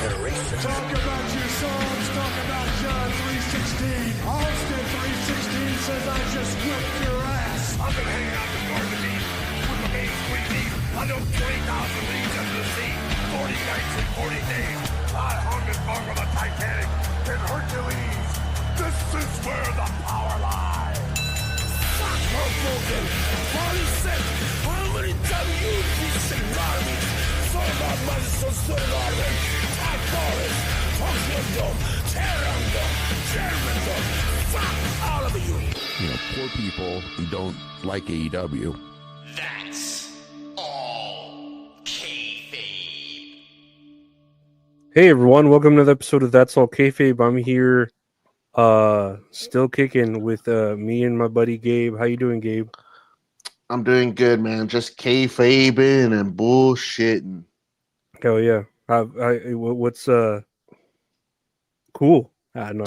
Talk about your songs, talk about John 3:16. Austin 3:16 says I just whipped your ass. I've been hanging out the garden deep with my main squeeze deep. I know 20,000 leagues under the sea, 40 nights and 40 days. I hung and bung on the Titanic in Hercules. This is where the power lies. Fuck her broken, body set. How many times you decent me? So about money, so stood on me. I forest, Tokyo, Terrango, German, fuck all of you. You know, poor people who don't like AEW. That's all kayfabe. Hey everyone, welcome to another episode of That's All Kayfabe. I'm here, still kicking with me and my buddy Gabe. How you doing, Gabe? I'm doing good, man. Just kayfabing and bullshitting. Hell yeah! What's cool? I don't know.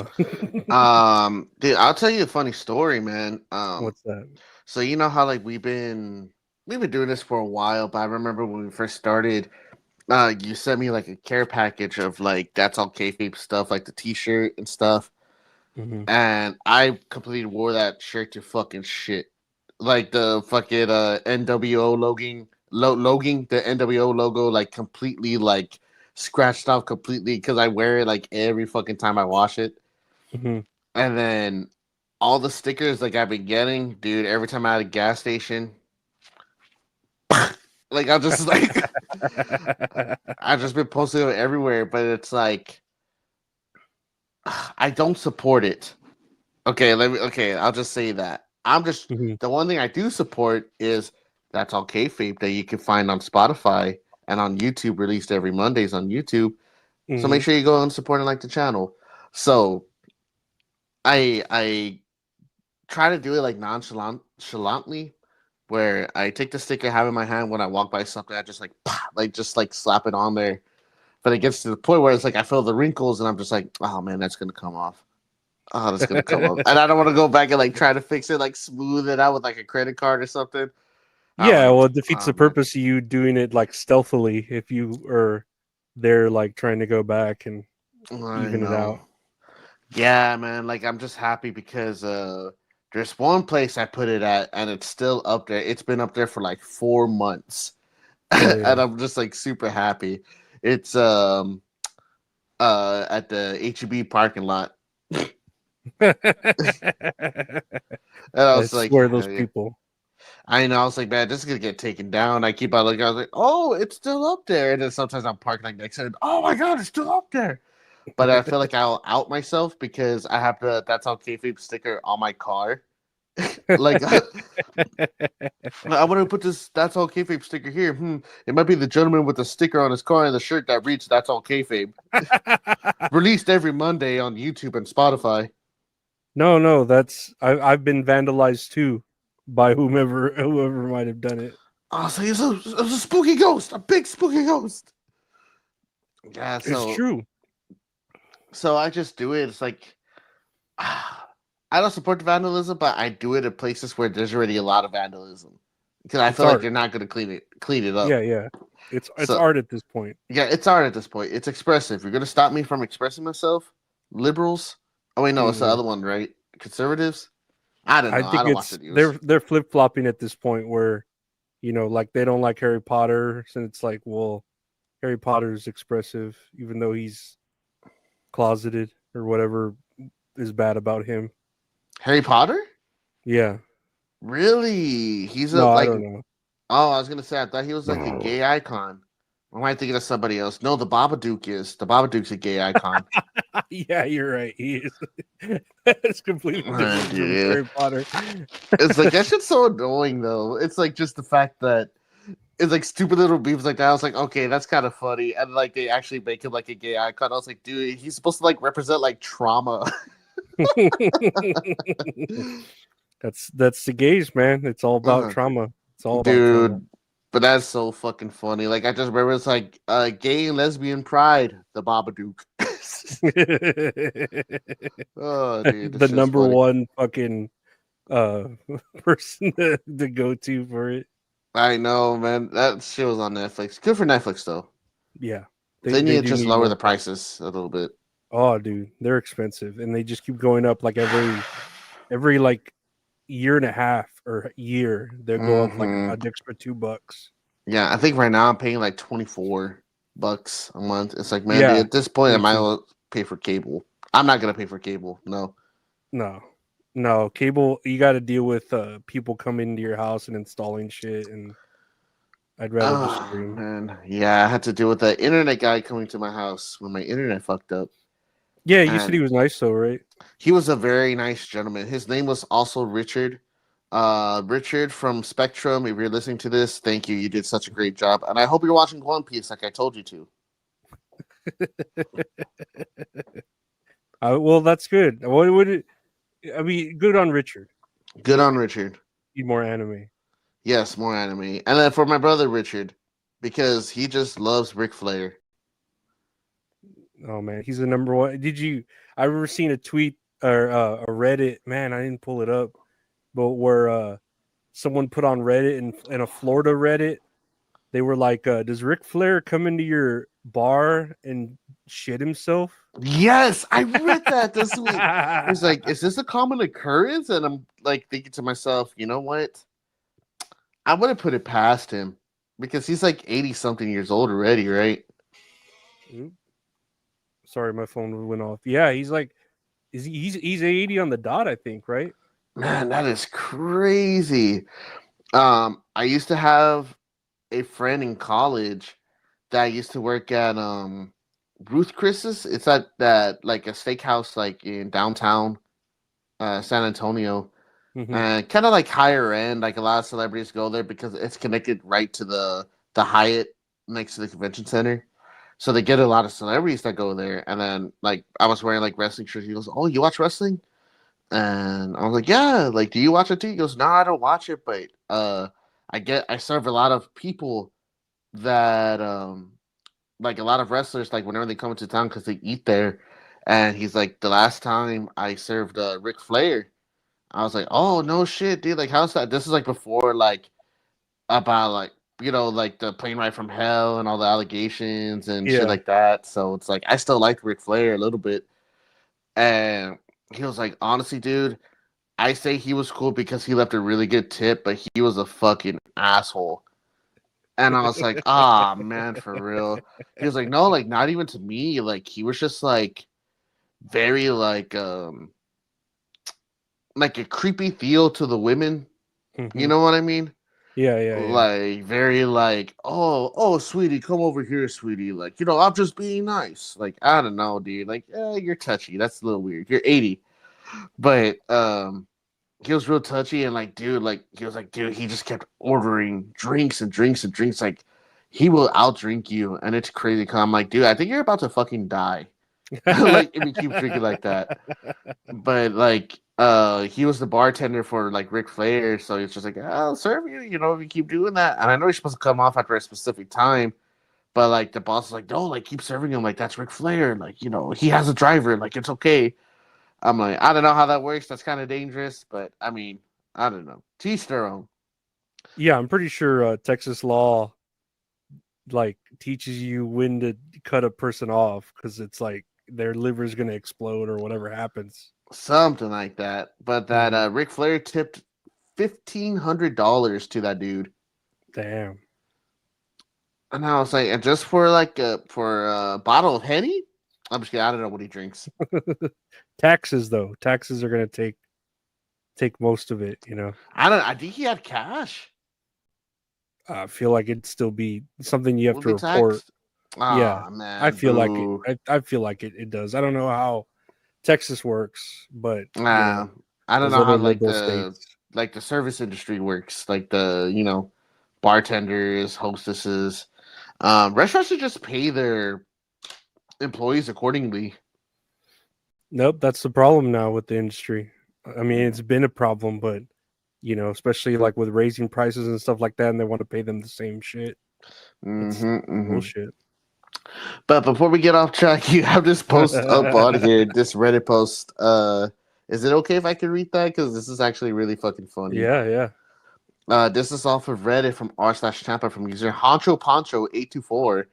Dude, I'll tell you a funny story, man. What's that? So you know how like we've been doing this for a while, but I remember when we first started, you sent me like a care package of like That's All Kayfabe stuff, like the T-shirt and stuff, and I completely wore that shirt to fucking shit. Like the fucking NWO the NWO logo, like completely like scratched off completely because I wear it like every fucking time I wash it. And then all the stickers like I've been getting, dude, every time I'm at a gas station, like I'll just like I've just been posting it everywhere, but it's like I don't support it. I'll just say that. I'm just the one thing I do support is That's All Kayfabe that you can find on Spotify and on YouTube, released every Mondays on YouTube. So make sure you go and support and like the channel. So I try to do it like nonchalantly, where I take the sticker I have in my hand when I walk by something, I just like slap it on there. But it gets to the point where it's like I feel the wrinkles and I'm just like, oh man, that's gonna come off. Oh, that's gonna come up, and I don't want to go back and like try to fix it, like smooth it out with like a credit card or something. Yeah, well, it defeats the purpose of you doing it like stealthily if you are there, like trying to go back and even it out. Yeah, man. Like I'm just happy because there's one place I put it at, and it's still up there. It's been up there for like 4 months, and I'm just like super happy. It's at the HEB parking lot. And I was like, where those people. I know. I was like, man, this is gonna get taken down. I keep on looking. I was like, oh, it's still up there. And then sometimes I'm parked like next to it. Oh my god, it's still up there. But I feel like I'll out myself because I have the That's All Kayfabe sticker on my car. Like, I want to put this That's All Kayfabe sticker here. It might be the gentleman with the sticker on his car and the shirt that reads That's All Kayfabe. Released every Monday on YouTube and Spotify. No, that's I've been vandalized too by whoever might have done it. Oh, so it was a spooky ghost, a big spooky ghost. Yeah, so it's true. So I just do it. It's like I don't support the vandalism, but I do it at places where there's already a lot of vandalism because I feel like you're not going to clean it up. Yeah. It's art at this point. Yeah, it's art at this point. It's expressive. You're going to stop me from expressing myself, liberals. Oh wait, no, it's the other one, right? Conservatives. I don't know. I think watch the news. They're flip flopping at this point where, you know, like they don't like Harry Potter, and it's like, well, Harry Potter is expressive, even though he's closeted or whatever is bad about him. Harry Potter? Yeah. Really? He's I don't know. Oh, I was gonna say I thought he was like a gay icon. Or am I thinking of somebody else? No, the Babadook is. The Babadook's a gay icon. Yeah, you're right. He is. That's completely different from Harry Potter. It's like that shit's so annoying though. It's like just the fact that it's like stupid little beefs like that. I was like, okay, that's kind of funny. And like they actually make him like a gay icon. I was like, dude, he's supposed to like represent like trauma. That's the gays, man. It's all about trauma. It's all about trauma. But that's so fucking funny. Like I just remember it's like gay and lesbian pride, the Babadook. Oh, dude, the number one fucking person to go to for it. I know, man. That shit was on Netflix. Good for Netflix, though. Yeah. They need to do just need lower more the prices a little bit. Oh, dude, they're expensive, and they just keep going up. Like every like year and a half or year, they'll go up like Mm-hmm. an extra $2. Yeah, I think right now I'm paying like $24 a month. It's like, man, dude, Yeah, at this point, I me might as too. well pay for cable. I'm not gonna pay for cable. No. No, cable. You got to deal with people coming to your house and installing shit, and I'd rather just Oh stream. man, yeah, I had to deal with that internet guy coming to my house when my internet fucked up. Yeah, you said And he was nice though, right? he was a very nice gentleman. His name was also Richard. Richard from Spectrum. If you're listening to this, thank you. You did such a great job, and I hope you're watching One Piece like I told you to. Well, that's good. What would it? I mean, good on Richard. Good on Richard. Need more anime. Yes, more anime, and then for my brother Richard, because he just loves Ric Flair. Oh man, he's the number one. I remember seeing a tweet or a Reddit. Man, I didn't pull it up, but where someone put on Reddit in a Florida Reddit, they were like, "Does Ric Flair come into your bar and shit himself?" Yes, I read that this week. It's like, is this a common occurrence? And I'm like thinking to myself, you know what? I wouldn't put it past him because he's like 80 something years old already, right? Sorry, my phone went off. Yeah, he's like, he's 80 on the dot, I think, right? Man, that is crazy. I used to have a friend in college that used to work at Ruth Chris's. It's at that like a steakhouse like in downtown San Antonio. Mhm. Kind of like higher end, like a lot of celebrities go there because it's connected right to the Hyatt next to the convention center. So they get a lot of celebrities that go there. And then like I was wearing like wrestling shirts. He goes, "Oh, you watch wrestling?" And I was like, "Yeah." Like, do you watch it too? He goes, "No, I don't watch it, but I serve a lot of people that like a lot of wrestlers like whenever they come into town because they eat there." And he's like, "The last time I served Ric Flair." I was like, "Oh no shit, dude! Like, how's that?" This is like before, like, about like like the plane ride from hell and all the allegations and shit Yeah. like that. So it's like I still liked Ric Flair a little bit, and he was like, "Honestly, dude, I say he was cool because he left a really good tip, but he was a fucking asshole." And I was like, "Ah, man, for real." He was like, "No, like not even to me. Like he was just like very like a creepy feel to the women. You Mhm. know what I mean?" Yeah. Like very like, oh sweetie, come over here, sweetie, like, I'm just being nice. Like, I don't know, dude, like, you're touchy, that's a little weird, you're 80. But he was real touchy, and like, dude, like, he was like, dude, he just kept ordering drinks and drinks and drinks, like he will outdrink you, and it's crazy. Cause I'm like, dude, I think you're about to fucking die. Like if you keep drinking like that. But like he was the bartender for like Ric Flair, so it's just like, I'll serve you, if you keep doing that. And I know you're supposed to come off after a specific time, but like the boss is like, no, like keep serving him, like that's Ric Flair, like he has a driver, like it's okay. I'm like, I don't know how that works. That's kind of dangerous, but I mean, I don't know. Teach their own. Yeah, I'm pretty sure Texas law like teaches you when to cut a person off because it's like their liver's gonna explode or whatever happens. Something like that. But that Mhm. Ric Flair tipped $1,500 to that dude. Damn. And I was like, and just for like a bottle of Henny? I'm just kidding. I don't know what he drinks. Taxes though. Taxes are gonna take most of it, I think he had cash. I feel like it'd still be something you have Would to be report. taxed. Yeah. Ah man, I feel like it boo. I feel like it does. I don't know how Texas works, but Nah, I don't those know how other like liberal the states. service industry works. Like the bartenders, hostesses. Restaurants should just pay their employees accordingly. Nope, that's the problem now with the industry. I mean, it's been a problem, but especially like with raising prices and stuff like that, and they want to pay them the same shit. It's Mm-hmm. bullshit. But before we get off track, you have this post up on here, this Reddit post. Is it okay if I can read that? Because this is actually really fucking funny. Yeah. This is off of Reddit from r/Tampa from user Honcho Poncho 824.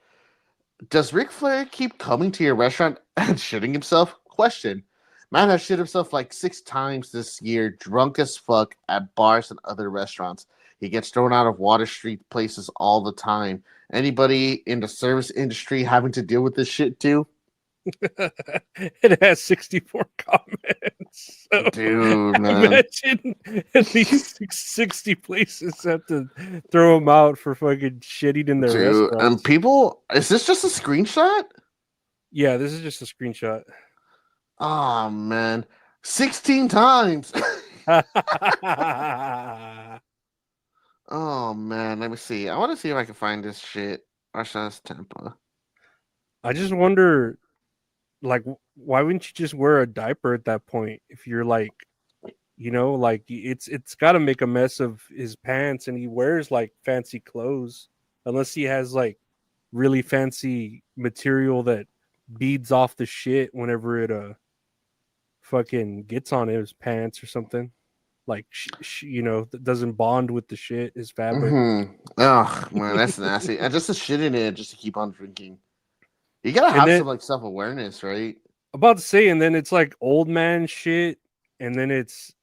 Does Ric Flair keep coming to your restaurant and shitting himself? Question. Man has shit himself like 6 times this year, drunk as fuck at bars and other restaurants. He gets thrown out of Water Street places all the time. Anybody in the service industry having to deal with this shit too? It has 64 comments. So Dude, man. imagine at least 60 places have to throw him out for fucking shitting in their Dude, and restaurants. people, is this just a screenshot? Yeah, this is just a screenshot. Oh, man. 16 times. Oh, man. Let me see. I want to see if I can find this shit. Arshas Tampa. I just wonder, like, why wouldn't you just wear a diaper at that point? If you're like, like it's got to make a mess of his pants, and he wears like fancy clothes, unless he has like really fancy material that beads off the shit whenever it fucking gets on his pants or something. Like that doesn't bond with the shit, his fabric. Oh, man, that's nasty. And just to shit in it, just to keep on drinking. You gotta have some like self-awareness, right? About to say, and then it's like old man shit, and then it's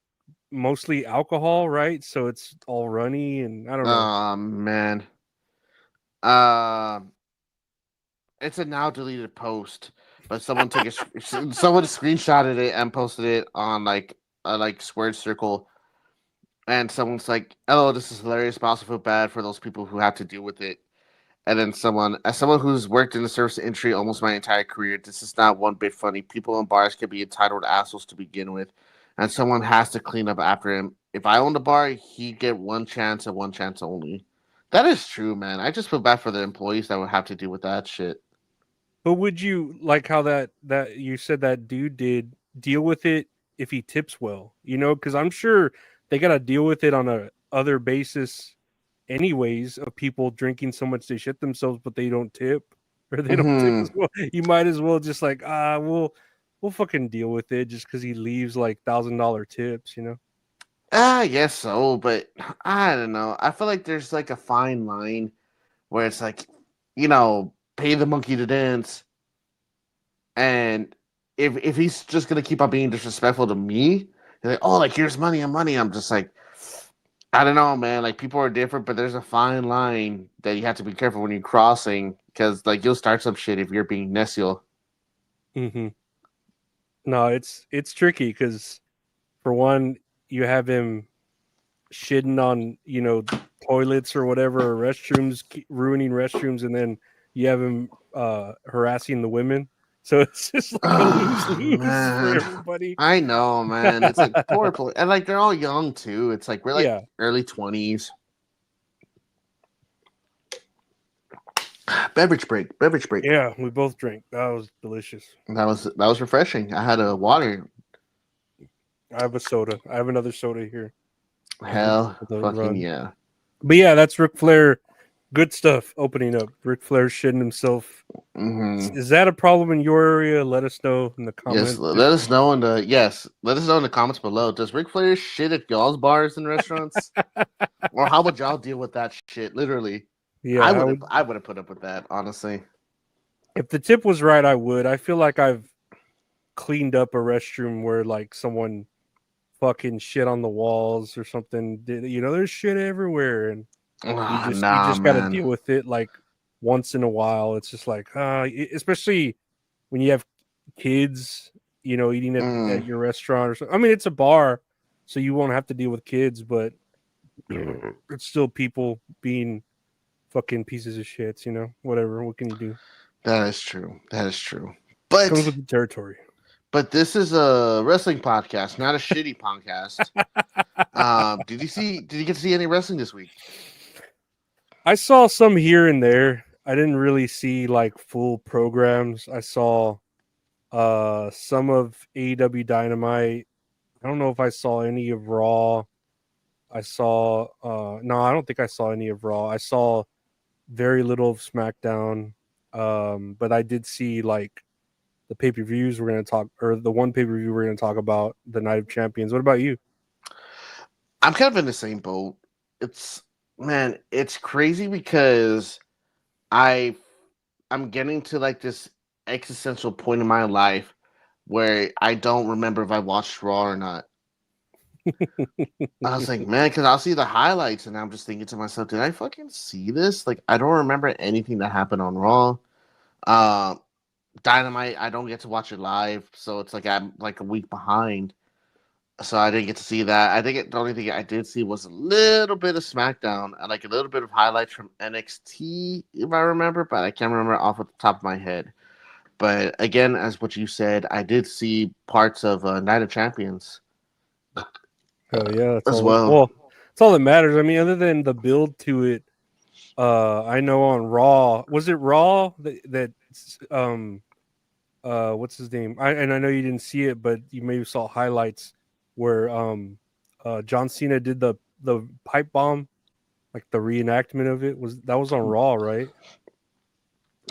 mostly alcohol, right? So it's all runny, and I don't know. Oh, man. It's a now deleted post, but someone someone screenshotted it and posted it on like a squared circle, and someone's like, "Oh, this is hilarious, but I also feel bad for those people who have to deal with it." And then as someone who's worked in the service industry almost my entire career, this is not one bit funny. People in bars can be entitled assholes to begin with, and someone has to clean up after him. If I owned a bar, he'd get one chance and one chance only. That is true, man. I just feel bad for the employees that would have to deal with that shit. But would you like how that you said that dude did deal with it if he tips well? Because I'm sure they got to deal with it on a other basis anyways, of people drinking so much they shit themselves, but they don't tip or they don't tip as well. You might as well just like, we'll fucking deal with it just because he leaves like $1,000 tips, I guess so, but I don't know. I feel like there's like a fine line where it's like, pay the monkey to dance. And if he's just gonna keep on being disrespectful to me, he's like, oh, like here's money and money. I'm just like, I don't know, man. Like people are different, but there's a fine line that you have to be careful when you're crossing because like you'll start some shit if you're being necio. Mm-hmm. No, it's tricky because for one, you have him shitting on toilets or whatever, or restrooms, ruining restrooms, and then you have him harassing the women. So it's just like a lose-lose for everybody. I know, man. It's like poor play, and like they're all young too. It's like we're like early 20s. Beverage break. Yeah, we both drank. That was delicious. That was refreshing. I had a water. I have a soda. I have another soda here. Hell, fucking yeah. But yeah, that's Ric Flair. Good stuff opening up. Ric Flair shitting himself. Mm-hmm. Is that a problem in your area? Let us know in the comments. Yes, let us know in the comments below. Does Ric Flair shit at y'all's bars and restaurants? Or how would y'all deal with that shit? Literally. Yeah, I would have put up with that, honestly. If the tip was right, I would. I feel like I've cleaned up a restroom where like someone fucking shit on the walls or something. There's shit everywhere, and you just got to deal with it like once in a while. It's just like, especially when you have kids, eating at your restaurant or something. I mean, it's a bar, so you won't have to deal with kids, but it's still people being fucking pieces of shits, whatever. What can you do? That is true. But comes with the territory. But this is a wrestling podcast, not a shitty podcast. Did you get to see any wrestling this week? I saw some here and there. I didn't really see like full programs. I saw some of AEW Dynamite. I don't know if I saw any of Raw. I saw no, I don't think I saw any of Raw. I saw very little of SmackDown. But I did see like the pay-per-views we're going to talk, or the one pay-per-view we're going to talk about, the Night of Champions. What about you? I'm kind of in the same boat. It's crazy because I I'm getting to like this existential point in my life where I don't remember if I watched Raw or not. I was like, man, because I'll see the highlights and I'm just thinking to myself, did I fucking see this? Like, I don't remember anything that happened on Raw. Dynamite, I don't get to watch it live, so it's like I'm like a week behind. So I didn't get to see that. I think the only thing I did see was a little bit of SmackDown and like a little bit of highlights from NXT, if I remember, but I can't remember off the top of my head. But again, as what you said, I did see parts of Night of Champions Oh yeah, that's as all. well. Well, that's all that matters. I mean, other than the build to it, I know on Raw, was it Raw that what's his name? I know you didn't see it, but you maybe saw highlights where John Cena did the pipe bomb, like the reenactment of it. Was on Raw, right?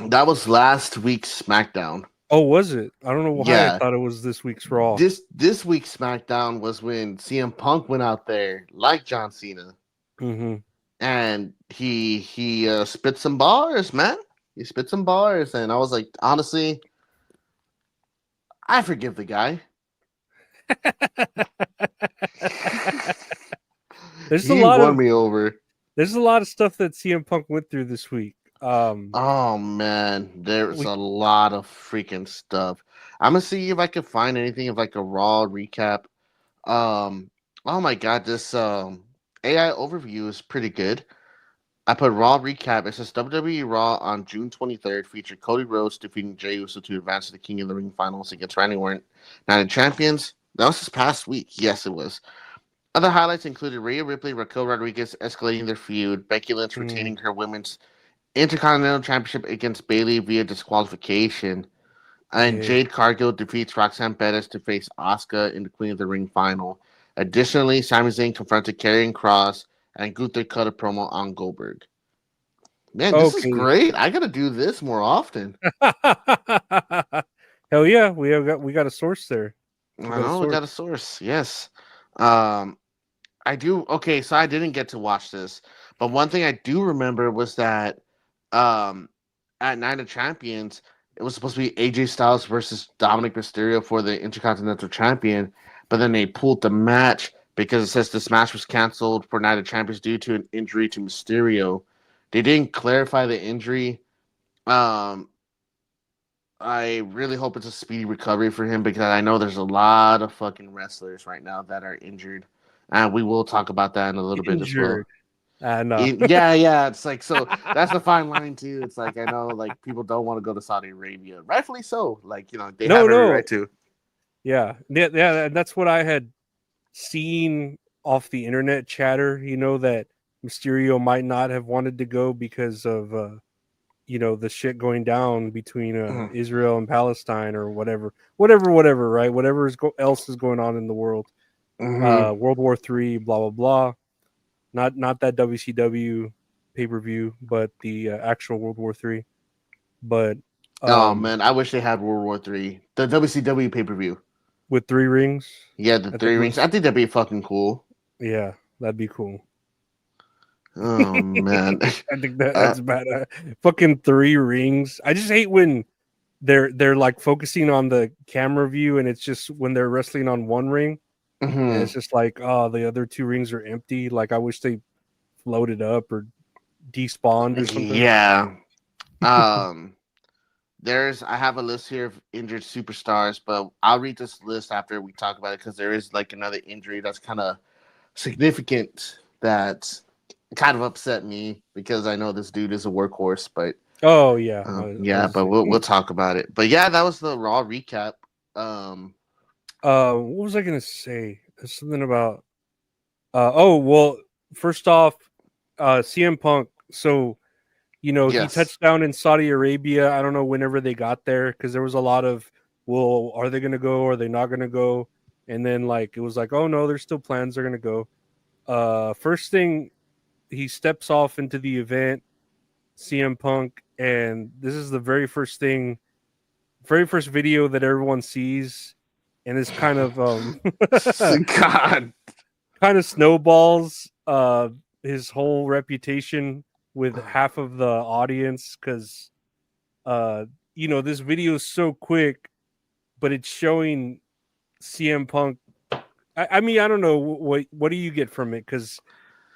That was last week's SmackDown. Oh, was it? I don't know why I Yeah. thought it was this week's Raw. This week's SmackDown was when CM Punk went out there like John Cena, and he spit some bars, man. He spit some bars, and I was like, honestly, I forgive the guy. He won me over. There's a lot of stuff that CM Punk went through this week. Oh man, there's a lot of freaking stuff. I'm gonna see if I can find anything of like a Raw recap. Oh my god, this AI overview is pretty good. I put Raw recap. It says WWE Raw on June 23rd featured Cody Rhodes defeating Jey Uso to advance to the King of the Ring finals against Randy Orton, Night of Champions. That was this past week. Yes, it was. Other highlights included Rhea Ripley, Raquel Rodriguez escalating their feud, Becky Lynch retaining her women's Intercontinental Championship against Bayley via disqualification, and Jade Cargill defeats Roxanne Bettis to face Asuka in the Queen of the Ring final. Additionally, Sami Zayn confronted Karrion Kross, and Gunther cut a promo on Goldberg. Man, this is great. I gotta do this more often. Hell yeah, we got a source there. We got a source. Yes. I do. Okay, so I didn't get to watch this, but one thing I do remember was that at Night of Champions, it was supposed to be AJ Styles versus Dominic Mysterio for the Intercontinental Champion, but then they pulled the match because it says this match was canceled for Night of Champions due to an injury to Mysterio. They didn't clarify the injury. I really hope it's a speedy recovery for him because I know there's a lot of fucking wrestlers right now that are injured. And we will talk about that in a little bit as well. Yeah. It's like, so that's the fine line too. It's like, I know like people don't want to go to Saudi Arabia, rightfully so. Like, you know, they have every right to. Yeah. That's what I had seen off the internet chatter. You know, that Mysterio might not have wanted to go because of the shit going down between Israel and Palestine or whatever, right? Whatever else is going on in the world. World War III, blah blah blah. Not that WCW pay-per-view, but the actual World War III. But oh man, I wish they had World War III. The WCW pay-per-view with 3 rings. Yeah, the 3 rings. I think that'd be fucking cool. Yeah, that'd be cool. Oh man, I think that's bad. Fucking 3 rings. I just hate when they're like focusing on the camera view, and it's just when they're wrestling on 1 ring. And it's just like, oh, the other 2 rings are empty. Like, I wish they floated up or despawned or something. Yeah. I have a list here of injured superstars, but I'll read this list after we talk about it because there is like another injury that's kind of significant that kind of upset me because I know this dude is a workhorse, but but we'll talk about it. But yeah, that was the Raw recap. What was I gonna say? There's something about first off, CM Punk. So, he touched down in Saudi Arabia. I don't know whenever they got there because there was a lot of, well, are they gonna go? Are they not gonna go? And then like it was like, oh no, there's still plans. They're gonna go. First thing, he steps off into the event, CM Punk, and this is the very first video that everyone sees. And it's kind of God, kind of snowballs his whole reputation with half of the audience because this video is so quick, but it's showing CM Punk. I mean, I don't know what do you get from it, because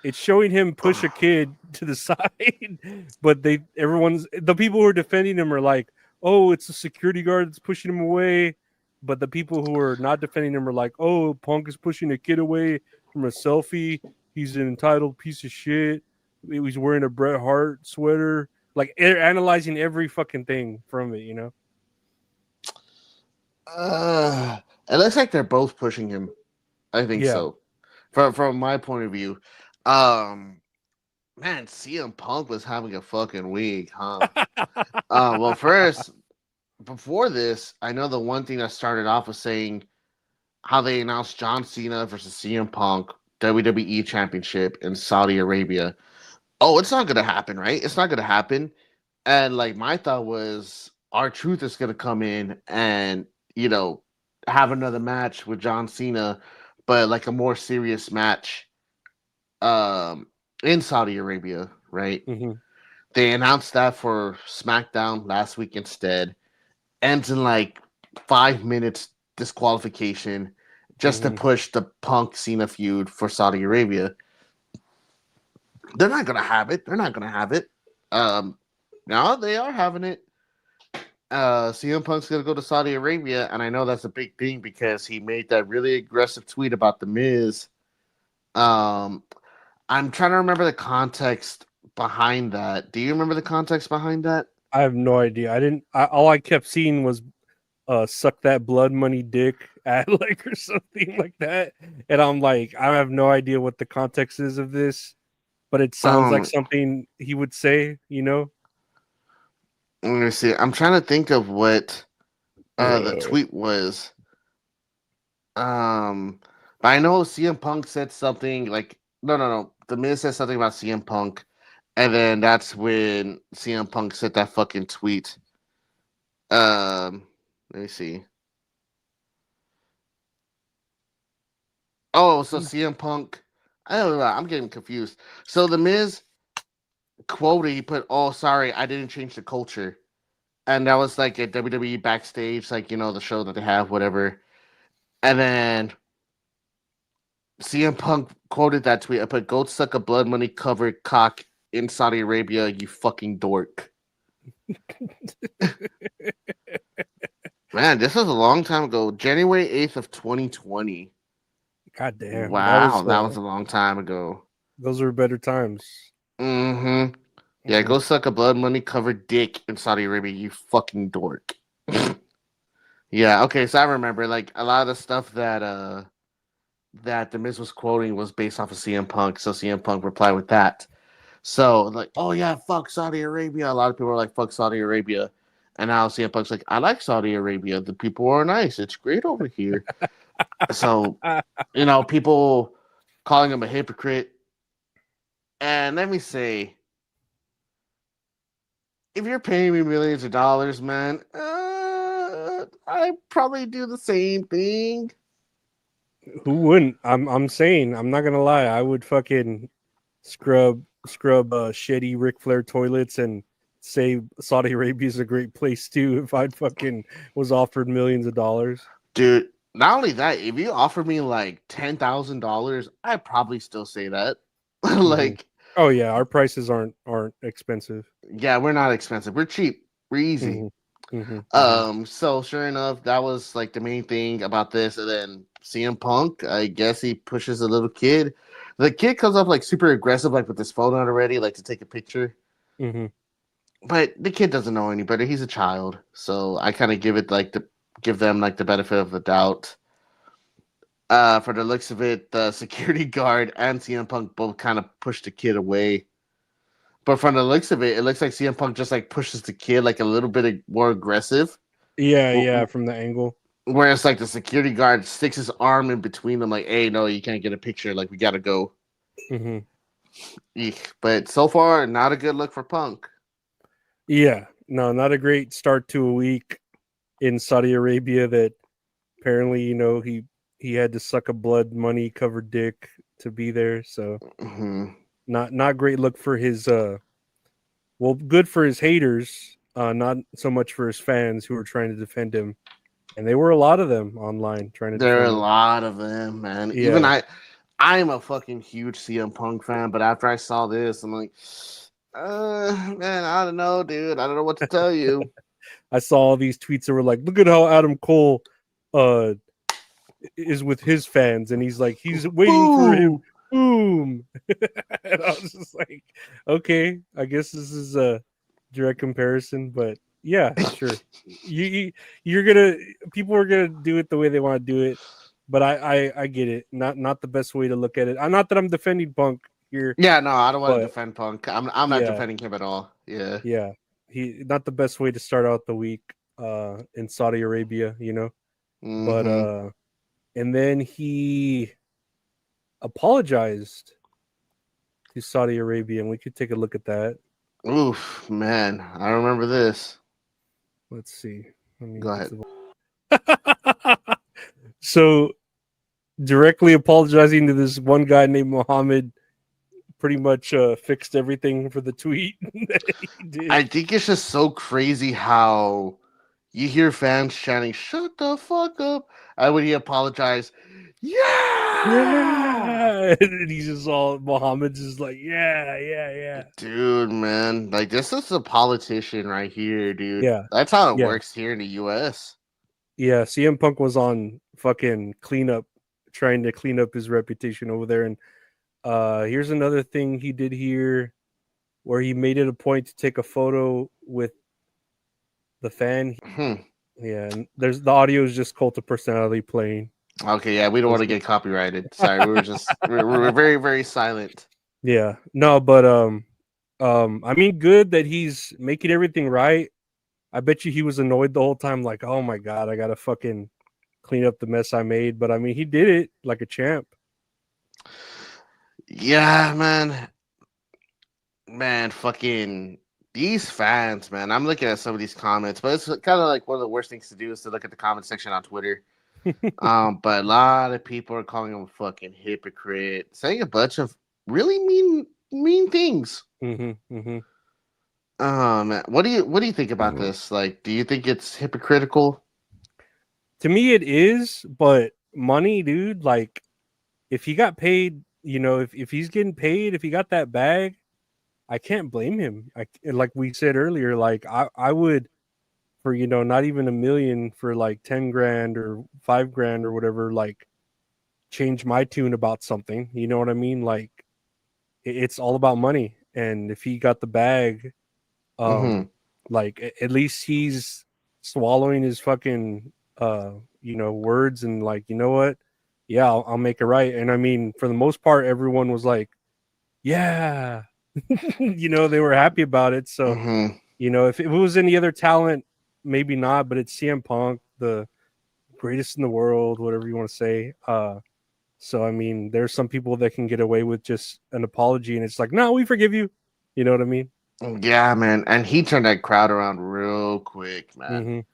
it's showing him push a kid to the side, but the people who are defending him are like, oh, it's a security guard that's pushing him away. But the people who are not defending him are like, oh, Punk is pushing a kid away from a selfie. He's an entitled piece of shit. He's wearing a Bret Hart sweater. Like, analyzing every fucking thing from it, It looks like they're both pushing him. I think Yeah. so. From my point of view. Man, CM Punk was having a fucking week, huh? Well, first, before this, I know the one thing that started off was saying how they announced John Cena versus CM Punk WWE Championship in Saudi Arabia. Oh, it's not gonna happen, right? It's not gonna happen. And like my thought was, R-Truth is gonna come in and have another match with John Cena, but like a more serious match in Saudi Arabia, right? Mm-hmm. They announced that for SmackDown last week instead. Ends in like 5 minutes disqualification just to push the Punk Cena feud for Saudi Arabia. They're not gonna have it. Now they are having it. CM Punk's gonna go to Saudi Arabia, and I know that's a big thing because he made that really aggressive tweet about The Miz. I'm trying to remember the context behind that. Do you remember the context behind that? I have no idea. All I kept seeing was suck that blood money dick ad like or something like that. And I'm like, I have no idea what the context is of this, but it sounds like something he would say, Let me see. I'm trying to think of what the tweet was. But I know CM Punk said something like, no. The Miz said something about CM Punk, and then that's when CM Punk said that fucking tweet. Let me see. Oh, so CM Punk. I don't know. I'm getting confused. So the Miz quoted, he put, "Oh, sorry, I didn't change the culture," and that was like a WWE backstage, like the show that they have, whatever. And then CM Punk quoted that tweet. I put, "Go suck a blood money covered cock in Saudi Arabia, you fucking dork." Man, this was a long time ago. January 8th of 2020. God damn. Wow, that was a long time ago. Those were better times. Mm-hmm. Yeah, go suck a blood money covered dick in Saudi Arabia, you fucking dork. Yeah, okay, so I remember like a lot of the stuff that The Miz was quoting was based off of CM Punk, so CM Punk replied with that. So like, oh yeah, fuck Saudi Arabia. A lot of people are like, fuck Saudi Arabia. And now CM Punk's like, I like Saudi Arabia. The people are nice. It's great over here. So, people calling him a hypocrite. And let me say, if you're paying me millions of dollars, man, I probably do the same thing. Who wouldn't? I'm saying, I'm not gonna lie, I would fucking scrub shitty Ric Flair toilets and say Saudi Arabia is a great place too if I fucking was offered millions of dollars. Dude, not only that, if you offered me like $10,000, I'd probably still say that. Like, oh yeah, our prices aren't expensive. Yeah, we're not expensive. We're cheap. We're easy. So sure enough, that was like the main thing about this. And then CM Punk, I guess he pushes a little kid. The kid comes up like super aggressive, like with his phone out already, like to take a picture. But the kid doesn't know any better. He's a child, so I kind of give them like the benefit of the doubt. For the looks of it, the security guard and CM Punk both kind of pushed the kid away. But from the looks of it, it looks like CM Punk just like pushes the kid like a little bit more aggressive. Yeah, from the angle. Whereas like the security guard sticks his arm in between them, like, "Hey, no, you can't get a picture. Like, we gotta go." Eek. But so far, not a good look for Punk. Yeah, no, not a great start to a week in Saudi Arabia. That apparently, he had to suck a blood money covered dick to be there. So not great look for his. Well, good for his haters. not so much for his fans who were trying to defend him, and there were a lot of them online trying to There are a defend him. lot of them, man. Even Yeah. I'm a fucking huge CM Punk fan, but after I saw this, I'm like, man, I don't know, dude. I don't know what to tell you. I saw all these tweets that were like, "Look at how Adam Cole is with his fans," and he's like, he's waiting for him. Boom. And I was just like, okay, I guess this is a direct comparison, but yeah, sure. You're gonna people are gonna do it the way they want to do it, but I get it. Not the best way to look at it. Not that I'm defending Punk here. Yeah, no, I don't want to But defend Punk. I'm not yeah, defending him at all. Yeah. yeah. He not the best way to start out the week in Saudi Arabia, But Mm-hmm. and then he apologized to Saudi Arabia, and we could take a look at that. Oof, man. I remember this. Let's see. Let me Go get ahead. the So directly apologizing to this one guy named Mohammed pretty much fixed everything for the tweet that he did. I think it's just so crazy how you hear fans chanting, "Shut the fuck up." And when he apologized, yeah! And he's just all Mohammed's just like, yeah. Dude, man. Like, this is a politician right here, dude. Yeah. That's how it Yeah. works here in the US. Yeah, CM Punk was on fucking cleanup, trying to clean up his reputation over there. And here's another thing he did here where he made it a point to take a photo with the fan. Yeah, and there's the audio is just Cult of Personality playing. Okay, yeah, we don't want to get copyrighted. Sorry, we were just we're very, very silent. Yeah, no, but I mean, good that he's making everything right. I bet you he was annoyed the whole time, like, oh my god, I gotta fucking clean up the mess I made. But I mean, he did it like a champ. Yeah, man, fucking these fans, man. I'm looking at some of these comments, but it's kind of like one of the worst things to do is to look at the comment section on Twitter. But a lot of people are calling him a fucking hypocrite, saying a bunch of really mean things. Mm-hmm. What do you think about this? Like, do you think it's hypocritical? To me, it is, but money, dude. Like, if he got paid, if he's getting paid, if he got that bag, I can't blame him. Like we said earlier, like I would for not even $1 million, for like 10 grand or 5 grand or whatever, like change my tune about something. You know what I mean? Like it's all about money. And if he got the bag, like at least he's swallowing his fucking words and like, you know what? Yeah, I'll make it right. And I mean, for the most part, everyone was like, yeah, they were happy about it. So, if it was any other talent, maybe not, but it's CM Punk, the greatest in the world, whatever you want to say. So, I mean, there's some people that can get away with just an apology, and it's like, no, we forgive you. You know what I mean? Yeah, man. And he turned that crowd around real quick, man.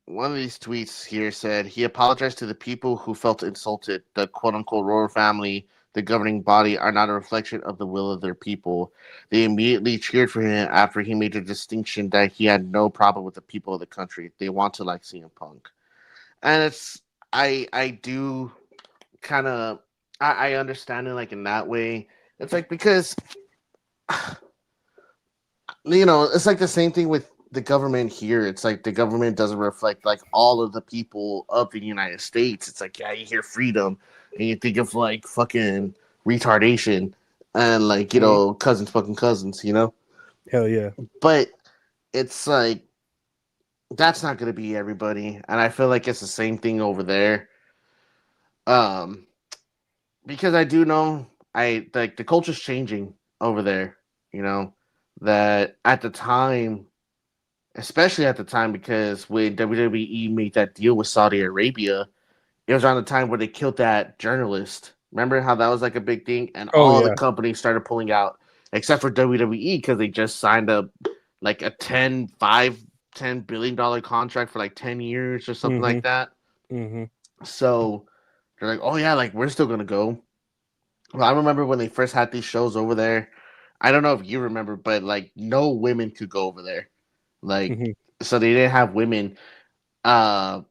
One of these tweets here said he apologized to the people who felt insulted. The quote-unquote royal family, the governing body, are not a reflection of the will of their people. They immediately cheered for him after he made a distinction that he had no problem with the people of the country. They want to like CM Punk. And it's I do kind of I understand it like in that way. It's like because it's like the same thing with the government here. It's like the government doesn't reflect like all of the people of the United States. It's like, yeah, you hear freedom and you think of like fucking retardation and like, cousins fucking cousins, Hell yeah. But it's like that's not gonna be everybody. And I feel like it's the same thing over there. Because I do know the culture's changing over there, that at the time, especially at the time, because when WWE made that deal with Saudi Arabia, it was around the time where they killed that journalist. Remember how that was like a big thing? And all the companies started pulling out, except for WWE, because they just signed up like a $10 billion contract for like 10 years or something like that. So they're like, oh yeah, like we're still going to go. Well, I remember when they first had these shows over there, I don't know if you remember, but like no women could go over there. Like, Mhm. so they didn't have women uh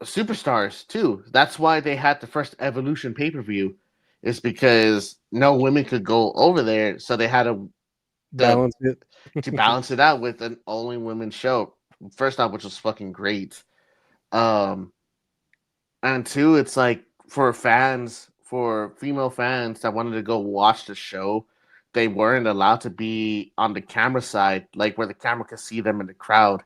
superstars too. That's why they had the first Evolution pay-per-view. Is because no women could go over there, so they had the Balance it. to balance it out with an only women's show. First off, which was fucking great. Um, and two, it's like for female fans that wanted to go watch the show, they weren't allowed to be on the camera side, like where the camera could see them in the crowd.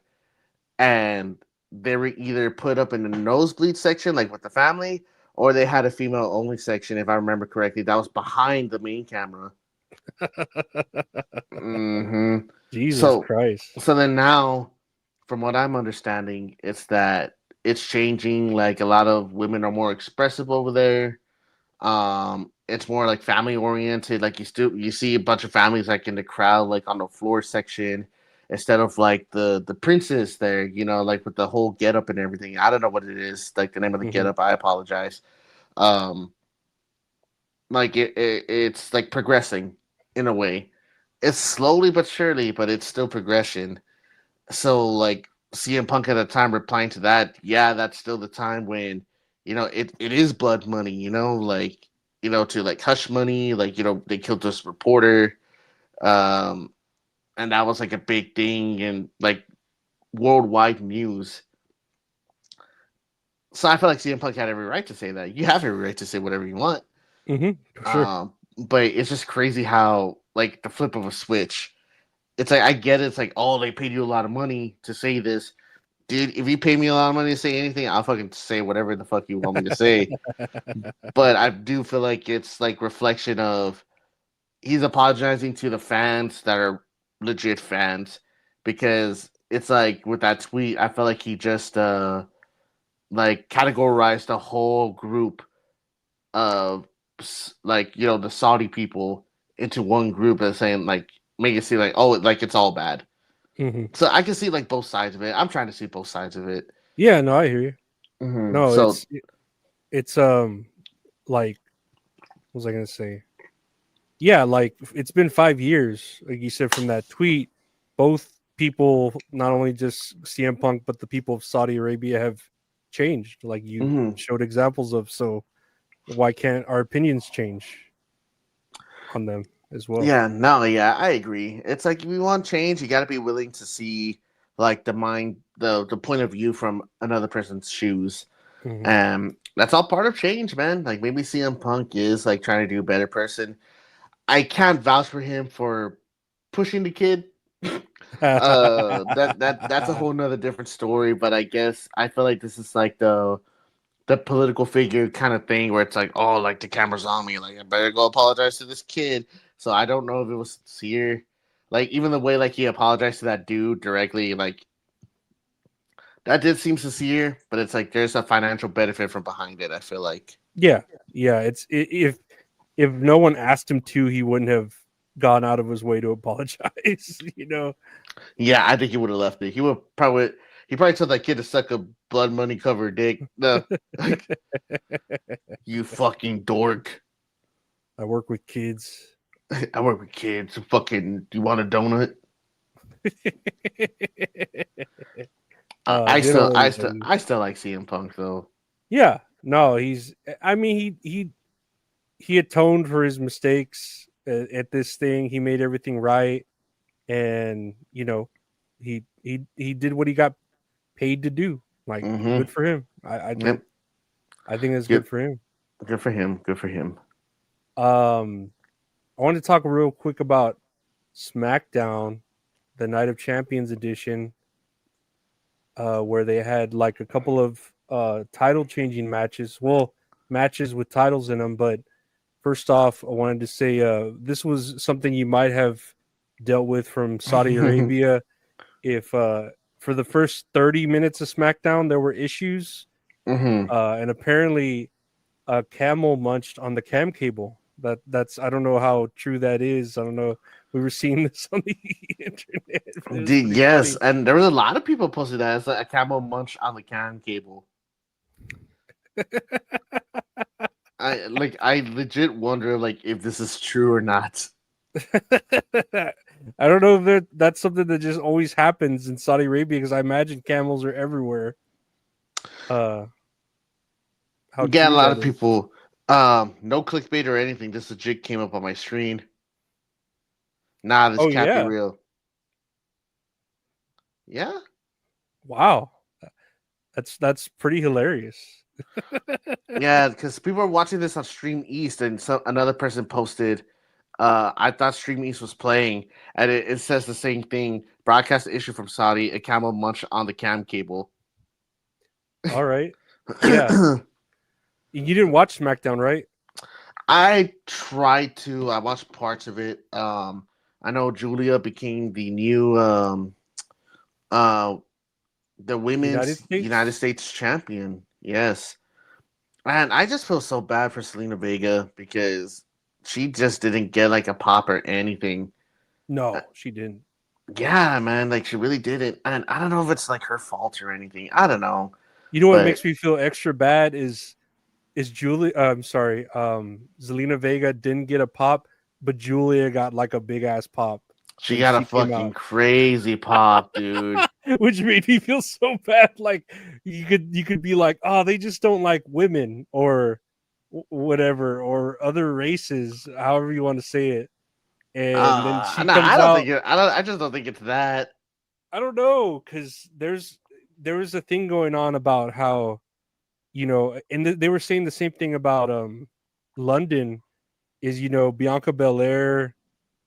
And they were either put up in the nosebleed section, like with the family, or they had a female only section, if I remember correctly, that was behind the main camera. hmm Jesus So, Christ. so then now, from what I'm understanding, it's that it's changing. Like a lot of women are more expressive over there. It's more like family oriented. Like you see a bunch of families like in the crowd, like on the floor section, instead of like the princes there. You know, like with the whole get up and everything. I don't know what it is. Like the name of the get Mhm. up. I apologize. Um, like it's like progressing in a way. It's slowly but surely, but it's still progression. So like CM Punk at a time replying to that, yeah, that's still the time when it is blood money, like to like hush money, like they killed this reporter, um, and that was like a big thing and like worldwide news. So I feel like CM Punk had every right to say that. You have every right to say whatever you want. For sure. But it's just crazy how like the flip of a switch. It's like I get it. It's like, oh, they paid you a lot of money to say this, dude. If you pay me a lot of money to say anything, I'll fucking say whatever the fuck you want me to say. But I do feel like it's like reflection of he's apologizing to the fans that are legit fans because it's like with that tweet, I felt like he just like categorized a whole group of like the Saudi people into one group and saying like make it seem like oh like it's all bad. Mhm. So I can see like both sides of it. I'm trying to see both sides of it. Yeah, no, I hear you. No, So it's like what was I gonna say? Yeah, like it's been 5 years, like you said from that tweet. Both people, not only just CM Punk, but the people of Saudi Arabia have changed. Like you mhm. showed examples of. So why can't our opinions change on them as well? Yeah, no, yeah, I agree. It's like if you want change, you got to be willing to see like the point of view from another person's shoes. Mhm. That's all part of change, man. Like maybe CM Punk is like trying to do a better person. I can't vouch for him for pushing the kid. That's a whole nother different story. But I guess I feel like this is like the political figure kind of thing where it's like, oh, like the camera's on me, like I better go apologize to this kid. So I don't know if it was sincere. Like even the way like he apologized to that dude directly, like that did seem sincere, but it's like there's a financial benefit from behind it. I feel like. Yeah, yeah. If no one asked him to, he wouldn't have gone out of his way to apologize. Yeah, I think he would have left it. He probably told that kid to suck a blood money covered dick. No, like, you fucking dork. I work with kids. I work with kids. Fucking, you want a donut? I Ditto still, I still, everybody. I still like CM Punk though. Yeah, no, he's. I mean, he atoned for his mistakes at this thing. He made everything right, and he did what he got paid to do. Like, Mm-hmm. good for him. I think Yep. I think it's Good. good for him. Good for him. Good for him. I want to talk real quick about SmackDown, the Night of Champions edition, where they had like a couple of title changing matches. Well, matches with titles in them. But first off, I wanted to say this was something you might have dealt with from Saudi Arabia. If for the first 30 minutes of SmackDown there were issues, Mm-hmm. and apparently a camel munched on the cam cable. That's I don't know how true that is. I don't know. We were seeing this on the internet. It was pretty Yes, funny. and there was a lot of people posted that as like a camel munch on the can cable. I legit wonder like if this is true or not. I don't know if that's something that just always happens in Saudi Arabia because I imagine camels are everywhere. How Yeah, a true lot that of is. people. No clickbait or anything. Just legit came up on my screen. Nah, this Oh can't be yeah. real. Yeah. Wow. That's pretty hilarious. Yeah, because people are watching this on Stream East, and another person posted. I thought Stream East was playing, and it says the same thing. Broadcast issue from Saudi. A camel munch on the cam cable. All right. Yeah. You didn't watch SmackDown, right? I tried to. I watched parts of it. I know Julia became the new uh the United women's United States? States champion. Yes. And I just feel so bad for Selena Vega because she just didn't get like a pop or anything. Uh, No, she didn't. Yeah, man, like she really didn't. And I don't know if it's like her fault or anything. I don't know. You know what But makes me feel extra bad is Julie. I'm sorry. Zelina Vega didn't get a pop, but Julia got like a big ass pop she when got a she came fucking out, crazy pop, dude. which made me feel so bad. Like you could be like, oh, they just don't like women or whatever or other races, however you want to say it. And then she No, I comes don't think out. it. I just don't think it's that. I don't know because there was a thing going on about how and they were saying the same thing about London is Bianca Belair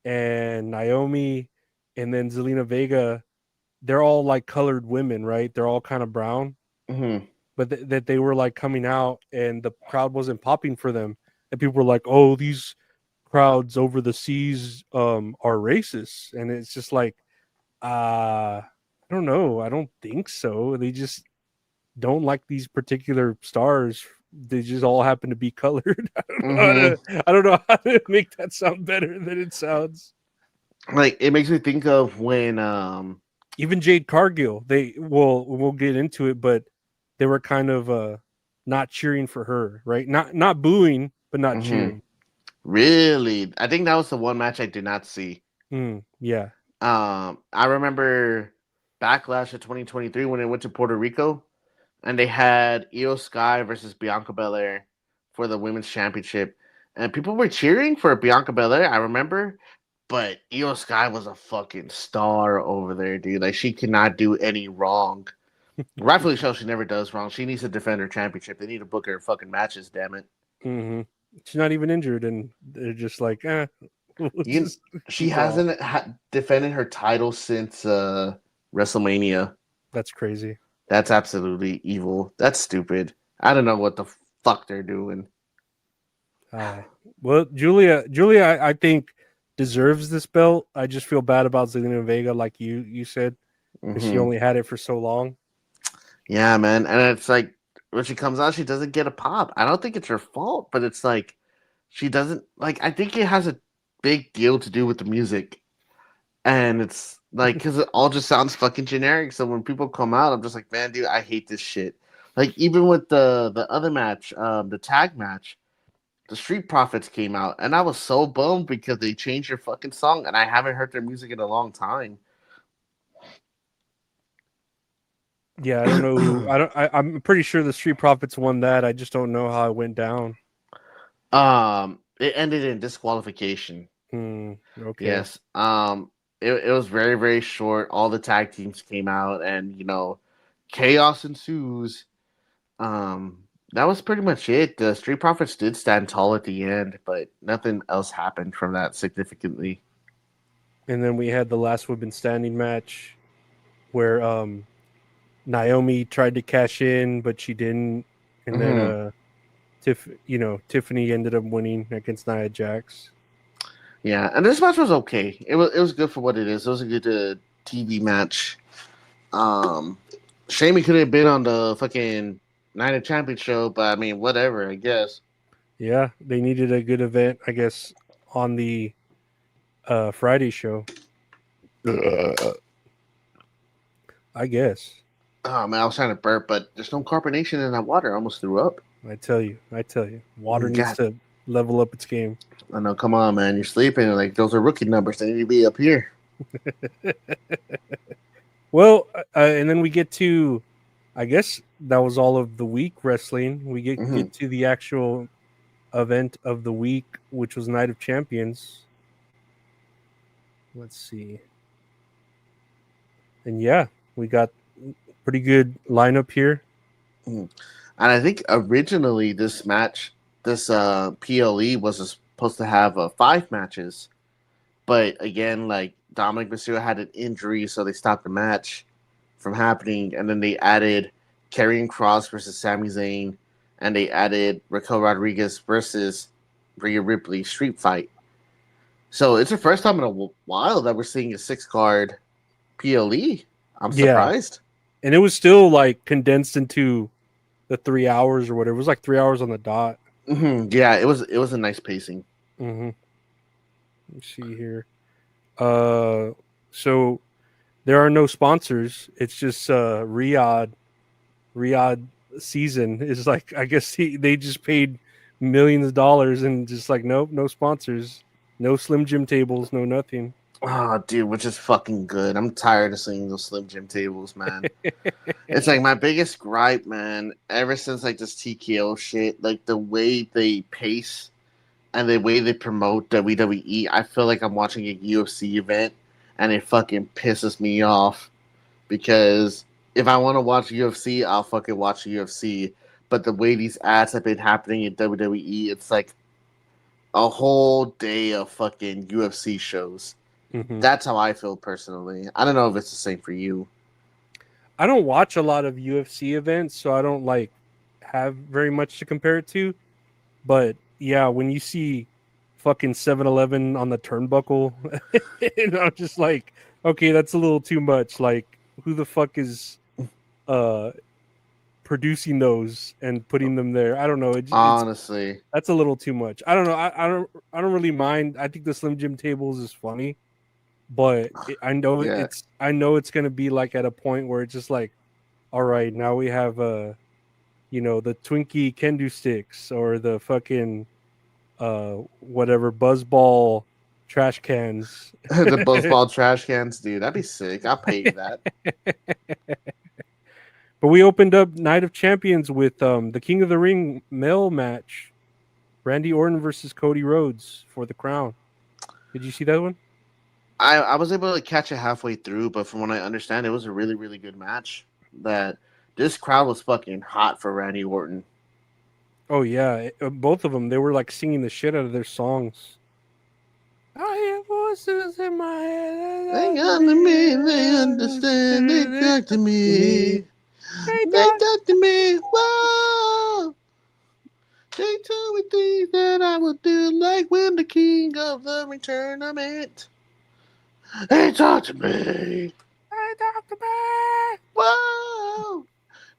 and Naomi and then Zelina Vega, they're all like colored women, right? They're all kind of brown, Hmm. but that they were like coming out and the crowd wasn't popping for them, and people were like, "Oh, these crowds over the seas are racist," and it's just like, I don't know, I don't think so. They just don't like these particular stars. They just all happen to be colored. Hmm. I don't know how to make that sound better than it sounds. Like it makes me think of when Even Jade Cargill, we'll get into it, but they were kind of not cheering for her, right? Not booing, but not mhm. cheering. Really, I think that was the one match I did not see. Yeah. I remember Backlash of 2023 when it went to Puerto Rico and they had Io Sky versus Bianca Belair for the women's championship, and people were cheering for Bianca Belair. I remember, but Io Sky was a fucking star over there, dude. Like she cannot do any wrong. Rightfully so, she never does wrong. She needs to defend her championship. They need to book her fucking matches. Damn it. hmm She's not even injured, and they're just like, we'll You, just she keep going. hasn't defended her title since WrestleMania. That's crazy. That's absolutely evil. That's stupid. I don't know what the fuck they're doing. Well, Julia, I think deserves this belt. I just feel bad about Zelina Vega, like you said, because she Hmm. only had it for so long. Yeah, man. And it's like when she comes out, she doesn't get a pop. I don't think it's her fault, but it's like she doesn't like. I think it has a big deal to do with the music, and it's like because it all just sounds fucking generic. So when people come out, I'm just like, man, dude, I hate this shit. Like even with the other match, the tag match, the Street Profits came out, and I was so bummed because they changed their fucking song, and I haven't heard their music in a long time. Yeah, I don't know who. I don't. I'm pretty sure the Street Profits won that. I just don't know how it went down. It ended in disqualification. Okay. Yes. It was very, very short. All the tag teams came out, and chaos ensues. That was pretty much it. The Street Profits did stand tall at the end, but nothing else happened from that significantly. And then we had the last women standing match, where Naomi tried to cash in, but she didn't, and then Hmm. Tiffany ended up winning against Nia Jax. Yeah, and this match was okay. It was good for what it is. It was a good TV match. Um, Shame he could have been on the fucking Night of Champions show, but I mean, whatever, I guess. Yeah, they needed a good event, I guess, on the Friday show. I guess. Oh man, I was trying to burp, but there's no carbonation in that water. I almost threw up. I tell you, water needs God, to level up its game. I know. Come on, man. You're sleeping. Like those are rookie numbers. They need to be up here. Well, and then we get to, I guess that was all of the week wrestling. We get to the actual event of the week, which was Night of Champions. Let's see. And yeah, we got pretty good lineup here. And I think originally this match, this PLE was supposed to have 5 matches. But again, like Dominic Mysterio had an injury, so they stopped the match from happening. And then they added Karrion Kross versus Sami Zayn. And they added Raquel Rodriguez versus Rhea Ripley street fight. So it's the first time in a while that we're seeing a 6-card PLE. I'm surprised. And it was still like condensed into the 3 hours or whatever. It was like 3 hours on the dot. Yeah, it was a nice pacing. Let's see here. So there are no sponsors. It's just Riyadh season is like, I guess they just paid millions of dollars and just like, nope, no sponsors, no Slim Jim tables, no nothing. Oh, dude, which is fucking good. I'm tired of seeing those Slim Jim tables, man. It's like my biggest gripe, man, ever since like this TKO shit, like the way they pace and the way they promote WWE, I feel like I'm watching a UFC event and it fucking pisses me off because if I want to watch UFC, I'll fucking watch UFC. But the way these ads have been happening in WWE, it's like a whole day of fucking UFC shows. That's how I feel personally. I don't know if it's the same for you. I don't watch a lot of UFC events, so I don't like have very much to compare it to. But yeah, when you see fucking 7-Eleven on the turnbuckle, and I'm just like, okay, that's a little too much. Like, who the fuck is producing those and putting them there? I don't know. Honestly, that's a little too much. I don't know. I don't really mind. I think the Slim Jim tables is funny. But I know it's gonna be like at a point where it's just like, all right, now we have the Twinkie Kendo sticks or the fucking whatever buzzball trash cans. The buzzball trash cans, dude, that'd be sick. I'll pay you that. But we opened up Night of Champions with the King of the Ring male match, Randy Orton versus Cody Rhodes for the crown. Did you see that one? I was able to catch it halfway through, but from what I understand, it was a really, really good match. That this crowd was fucking hot for Randy Orton. Oh, yeah. Both of them, they were like singing the shit out of their songs. I hear voices in my head. They got to me, they understand, they talk to me. They talk to me, whoa. They told me things that I would do, like when the king of the ring tournament. They talk to me. They talk to me. Whoa.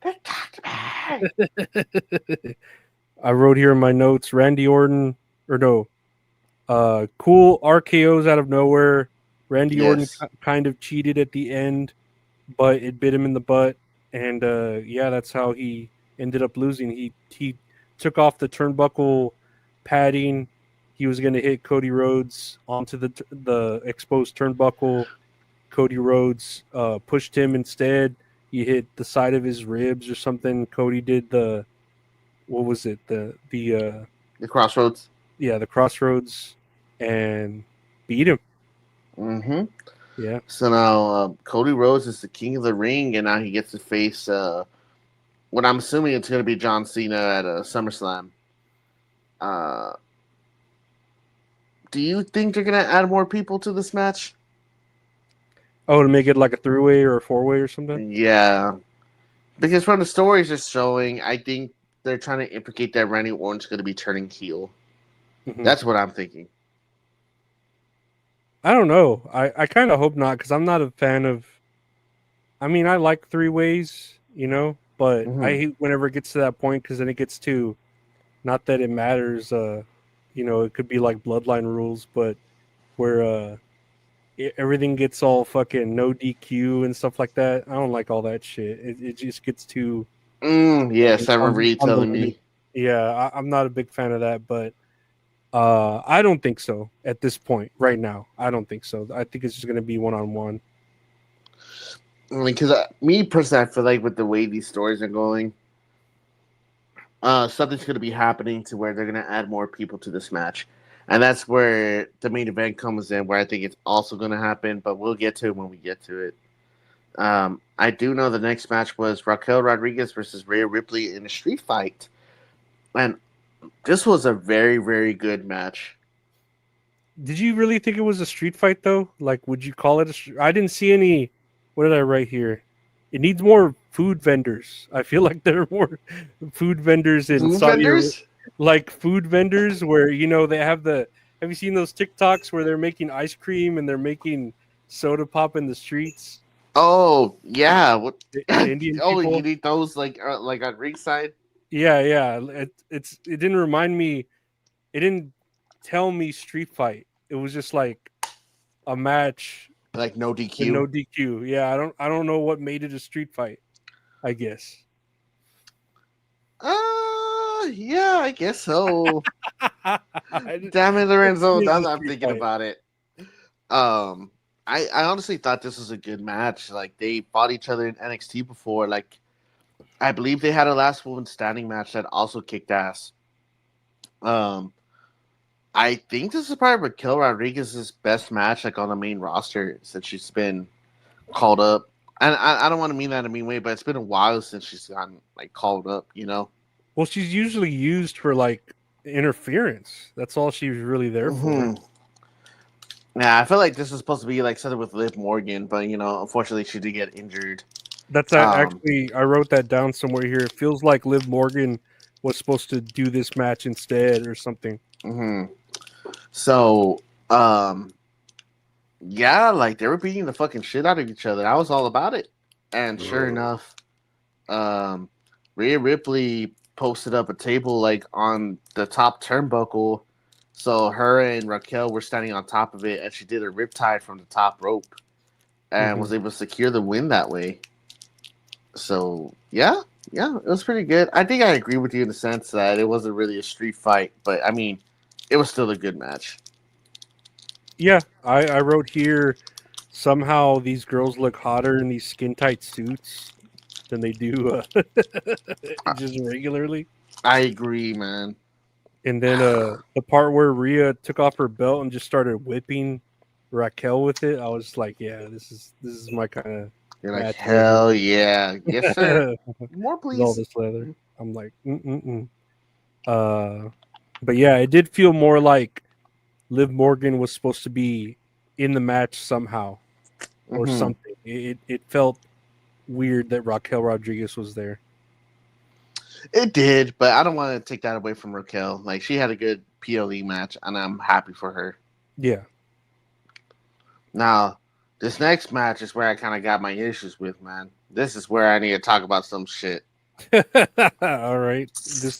They talk to me. I wrote here in my notes, Randy Orton, cool RKOs out of nowhere. Randy Orton kind of cheated at the end, but it bit him in the butt. And that's how he ended up losing. He took off the turnbuckle padding. He was going to hit Cody Rhodes onto the exposed turnbuckle. Cody Rhodes pushed him instead. He hit the side of his ribs or something. Cody did the crossroads. Yeah, the crossroads, and beat him. Yeah. So now Cody Rhodes is the king of the ring, and now he gets to face what I'm assuming it's going to be John Cena at SummerSlam. Do you think they're going to add more people to this match? Oh, to make it like a 3-way or a 4-way or something? Yeah. Because from the stories they're showing, I think they're trying to implicate that Randy Orton's going to be turning heel. That's what I'm thinking. I don't know. I kind of hope not, because I'm not a fan of... I mean, I like 3-ways, but I hate whenever it gets to that point, because then it gets to... Not that it matters... it could be like bloodline rules, but where everything gets all fucking no DQ and stuff like that. I don't like all that shit. It just gets too... Yes, I remember you telling me. Yeah, I'm not a big fan of that, but I don't think so at this point. Right now, I don't think so. I think it's just going to be one-on-one. I mean, because me personally, I feel like with the way these stories are going, something's going to be happening to where they're going to add more people to this match. And that's where the main event comes in, where I think it's also going to happen, but we'll get to it when we get to it. I do know the next match was Raquel Rodriguez versus Rhea Ripley in a street fight. And this was a very, very good match. Did you really think it was a street fight though? Like, would you call it I didn't see any. What did I write here? It needs more food vendors. I feel like there are more food vendors in Food Saudi Arabia. vendors? Like food vendors where, you know, they have the. Have you seen those TikToks where they're making ice cream and they're making soda pop in the streets? Oh, yeah. What? The Indian Oh, people. you need those like on ringside? Yeah. It didn't remind me. It didn't tell me street fight. It was just like a match Like no with DQ? no DQ. Yeah, I don't know what made it a street fight. I guess. Yeah, I guess so. I Damn it, Lorenzo. It is Now a that I'm street thinking fight. about it. I honestly thought this was a good match. Like they fought each other in NXT before. Like I believe they had a last woman standing match that also kicked ass. I think this is probably Raquel Rodriguez's best match, like on the main roster since she's been called up. And I don't want to mean that in a mean way, but it's been a while since she's gotten like called up. You know. Well, she's usually used for like interference. That's all she's really there for. Mhm. Yeah, I feel like this is supposed to be like something with Liv Morgan, but unfortunately, she did get injured. That's actually I wrote that down somewhere here. It feels like Liv Morgan was supposed to do this match instead or something. hmm So, yeah, like they were beating the fucking shit out of each other. I was all about it, and sure enough, Rhea Ripley posted up a table like on the top turnbuckle. So her and Raquel were standing on top of it, and she did a riptide from the top rope, and was able to secure the win that way. So yeah, it was pretty good. I think I agree with you in the sense that it wasn't really a street fight, but I mean, it was still a good match. Yeah, I wrote here somehow these girls look hotter in these skin tight suits than they do just regularly. I agree, man. And then the part where Rhea took off her belt and just started whipping Raquel with it, I was like, yeah, this is my kind of You're like, match. hell yeah, yes sir. More With all please. this leather. I'm like, but yeah, it did feel more like Liv Morgan was supposed to be in the match somehow or Mhm. something. It felt weird that Raquel Rodriguez was there. It did, but I don't want to take that away from Raquel. Like she had a good PLE match, and I'm happy for her. Yeah. Now, this next match is where I kind of got my issues with, man. This is where I need to talk about some shit. All right.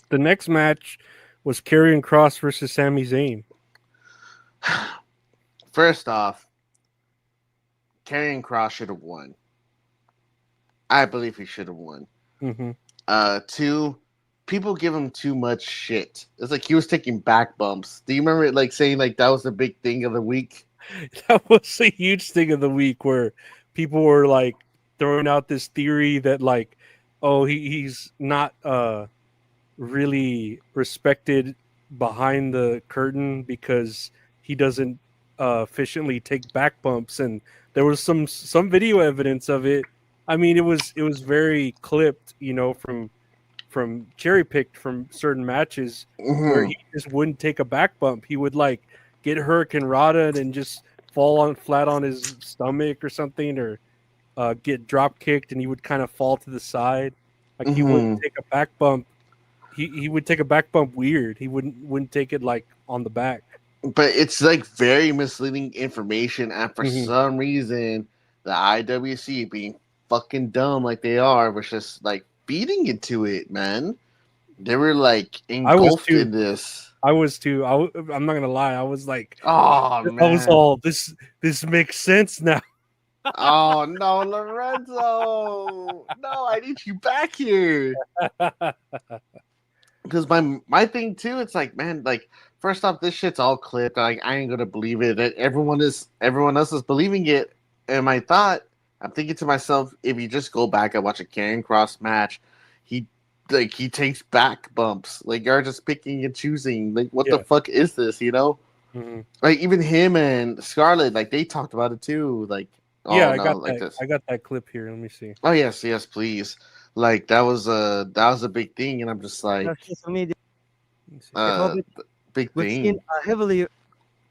The next match was Karrion Kross versus Sami Zayn. First off, Karrion Kross should have won. I believe he should have won. Mm-hmm. Two, people give him too much shit. It's like he was taking back bumps. Do you remember it, like saying like that was the big thing of the week? That was a huge thing of the week where people were like throwing out this theory that like, oh, he's not really respected behind the curtain because he doesn't efficiently take back bumps, and there was some video evidence of it. I mean, it was very clipped, from cherry picked from certain matches where he just wouldn't take a back bump. He would like get Hurricane Rada and just fall flat on his stomach or something, or get drop kicked, and he would kind of fall to the side. Like he wouldn't take a back bump. He would take a back bump weird. He wouldn't take it like on the back. But it's like very misleading information, and for some reason, the IWC being fucking dumb like they are was just like feeding into it, man. They were like engulfed in this. I was too. I'm not gonna lie. I was like, oh man, I was all this makes sense now. Oh no, Lorenzo! No, I need you back here. Because my thing too, it's like, man, like First off, this shit's all clipped. Like, I ain't gonna believe it. That everyone else is believing it. And I'm thinking to myself, if you just go back and watch a Karrion Kross match, he takes back bumps. Like, you're just picking and choosing. Like, what the fuck is this? You know? Mm-hmm. Like, even him and Scarlett, like, they talked about it too. Like, Yeah, oh no, like this. I got that clip here. Let me see. Oh yes, please. Like, that was a big thing, and I'm just like, social media. uh, big We've thing. seen a heavily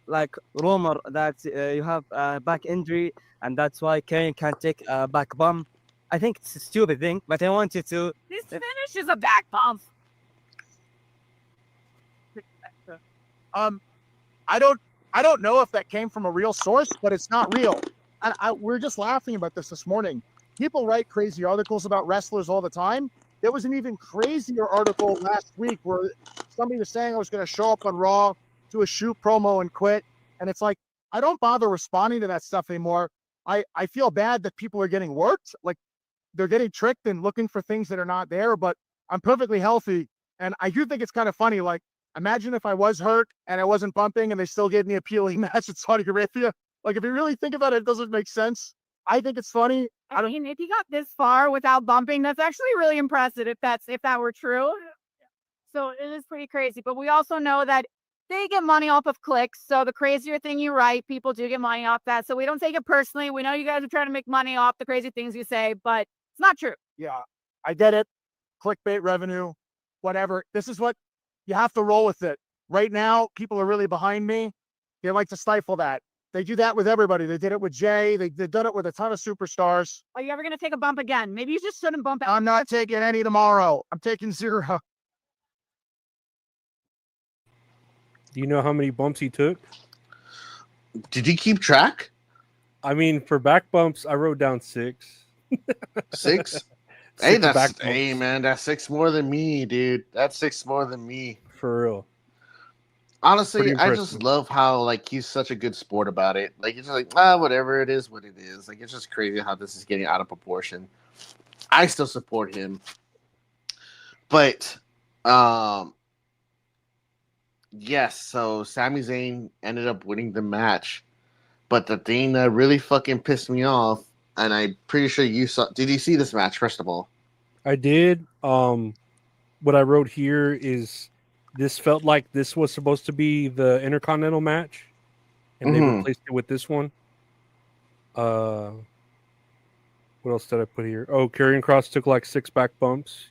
like rumor that you have a back injury and that's why Kane can't take a back bump. I think it's a stupid thing, but I want you to. This finish is a back bump. I don't know if that came from a real source, but it's not real. And we're just laughing about this morning. People write crazy articles about wrestlers all the time. There was an even crazier article last week where somebody was saying I was going to show up on Raw, do a shoot promo, and quit. And it's like, I don't bother responding to that stuff anymore. I feel bad that people are getting worked. Like, they're getting tricked and looking for things that are not there, but I'm perfectly healthy. And I do think it's kind of funny. Like, imagine if I was hurt and I wasn't bumping and they still gave me a appealing match at Saudi Arabia. Like, if you really think about it, it doesn't make sense. I think it's funny. I mean, if you got this far without bumping, that's actually really impressive if that were true. So it is pretty crazy. But we also know that they get money off of clicks. So the crazier thing you write, people do get money off that. So we don't take it personally. We know you guys are trying to make money off the crazy things you say, but it's not true. Yeah, I get it. Clickbait revenue, whatever. This is what you have to roll with it. Right now, people are really behind me. They like to stifle that. They do that with everybody. They did it with Jay. They've done it with a ton of superstars. Are you ever going to take a bump again? Maybe you just shouldn't bump. I'm not taking any tomorrow. I'm taking 0. Do you know how many bumps he took? Did you keep track? I mean, for back bumps, I wrote down 6. 6? Hey, man, that's 6 more than me, dude. That's 6 more than me. For real. Honestly, I just love how, like, he's such a good sport about it. Like, he's just like, whatever it is, what it is. Like, it's just crazy how this is getting out of proportion. I still support him. But, yes, so Sami Zayn ended up winning the match. But the thing that really fucking pissed me off, and I'm pretty sure you saw... Did you see this match, first of all? I did. What I wrote here is... This felt like this was supposed to be the Intercontinental match, and they replaced it with this one. What else did I put here? Oh, Karrion Kross took like 6 back bumps,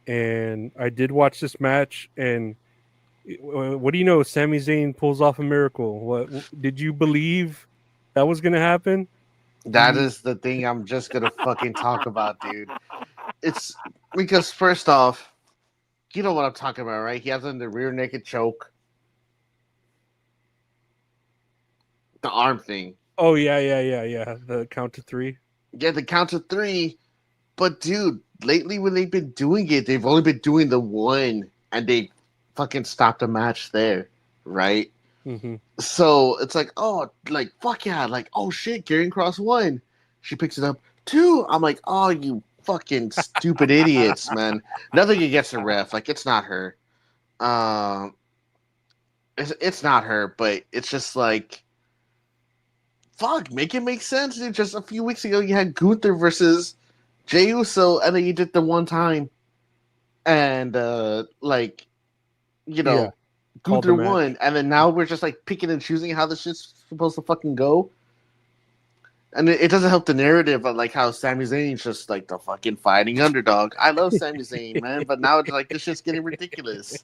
and I did watch this match. And what do you know? Sami Zayn pulls off a miracle. What did you believe that was going to happen? That is the thing I'm just gonna fucking talk about, dude. It's because first off. You know what I'm talking about, right? He has in the rear naked choke. The arm thing. Oh, yeah. The count to 3. Yeah, the count to 3. But, dude, lately when they've been doing it, they've only been doing the 1, and they fucking stopped the match there, right? Mm-hmm. So it's like, oh, like, fuck yeah. Like, oh, shit, Karrion Kross won. She picks it up. 2. I'm like, oh, you fucking stupid idiots, man. Nothing against the ref. Like, it's not her. It's not her, but it's just like, fuck, make it make sense, dude. Just a few weeks ago, you had Gunther versus Jey Uso, and then you did the one time. And, like, you know, Gunther won. And then now we're just, like, picking and choosing how this shit's supposed to fucking go. And it doesn't help the narrative of, like, how Sami Zayn's just, like, the fucking fighting underdog. I love Sami Zayn, man, but now it's like, this shit's getting ridiculous.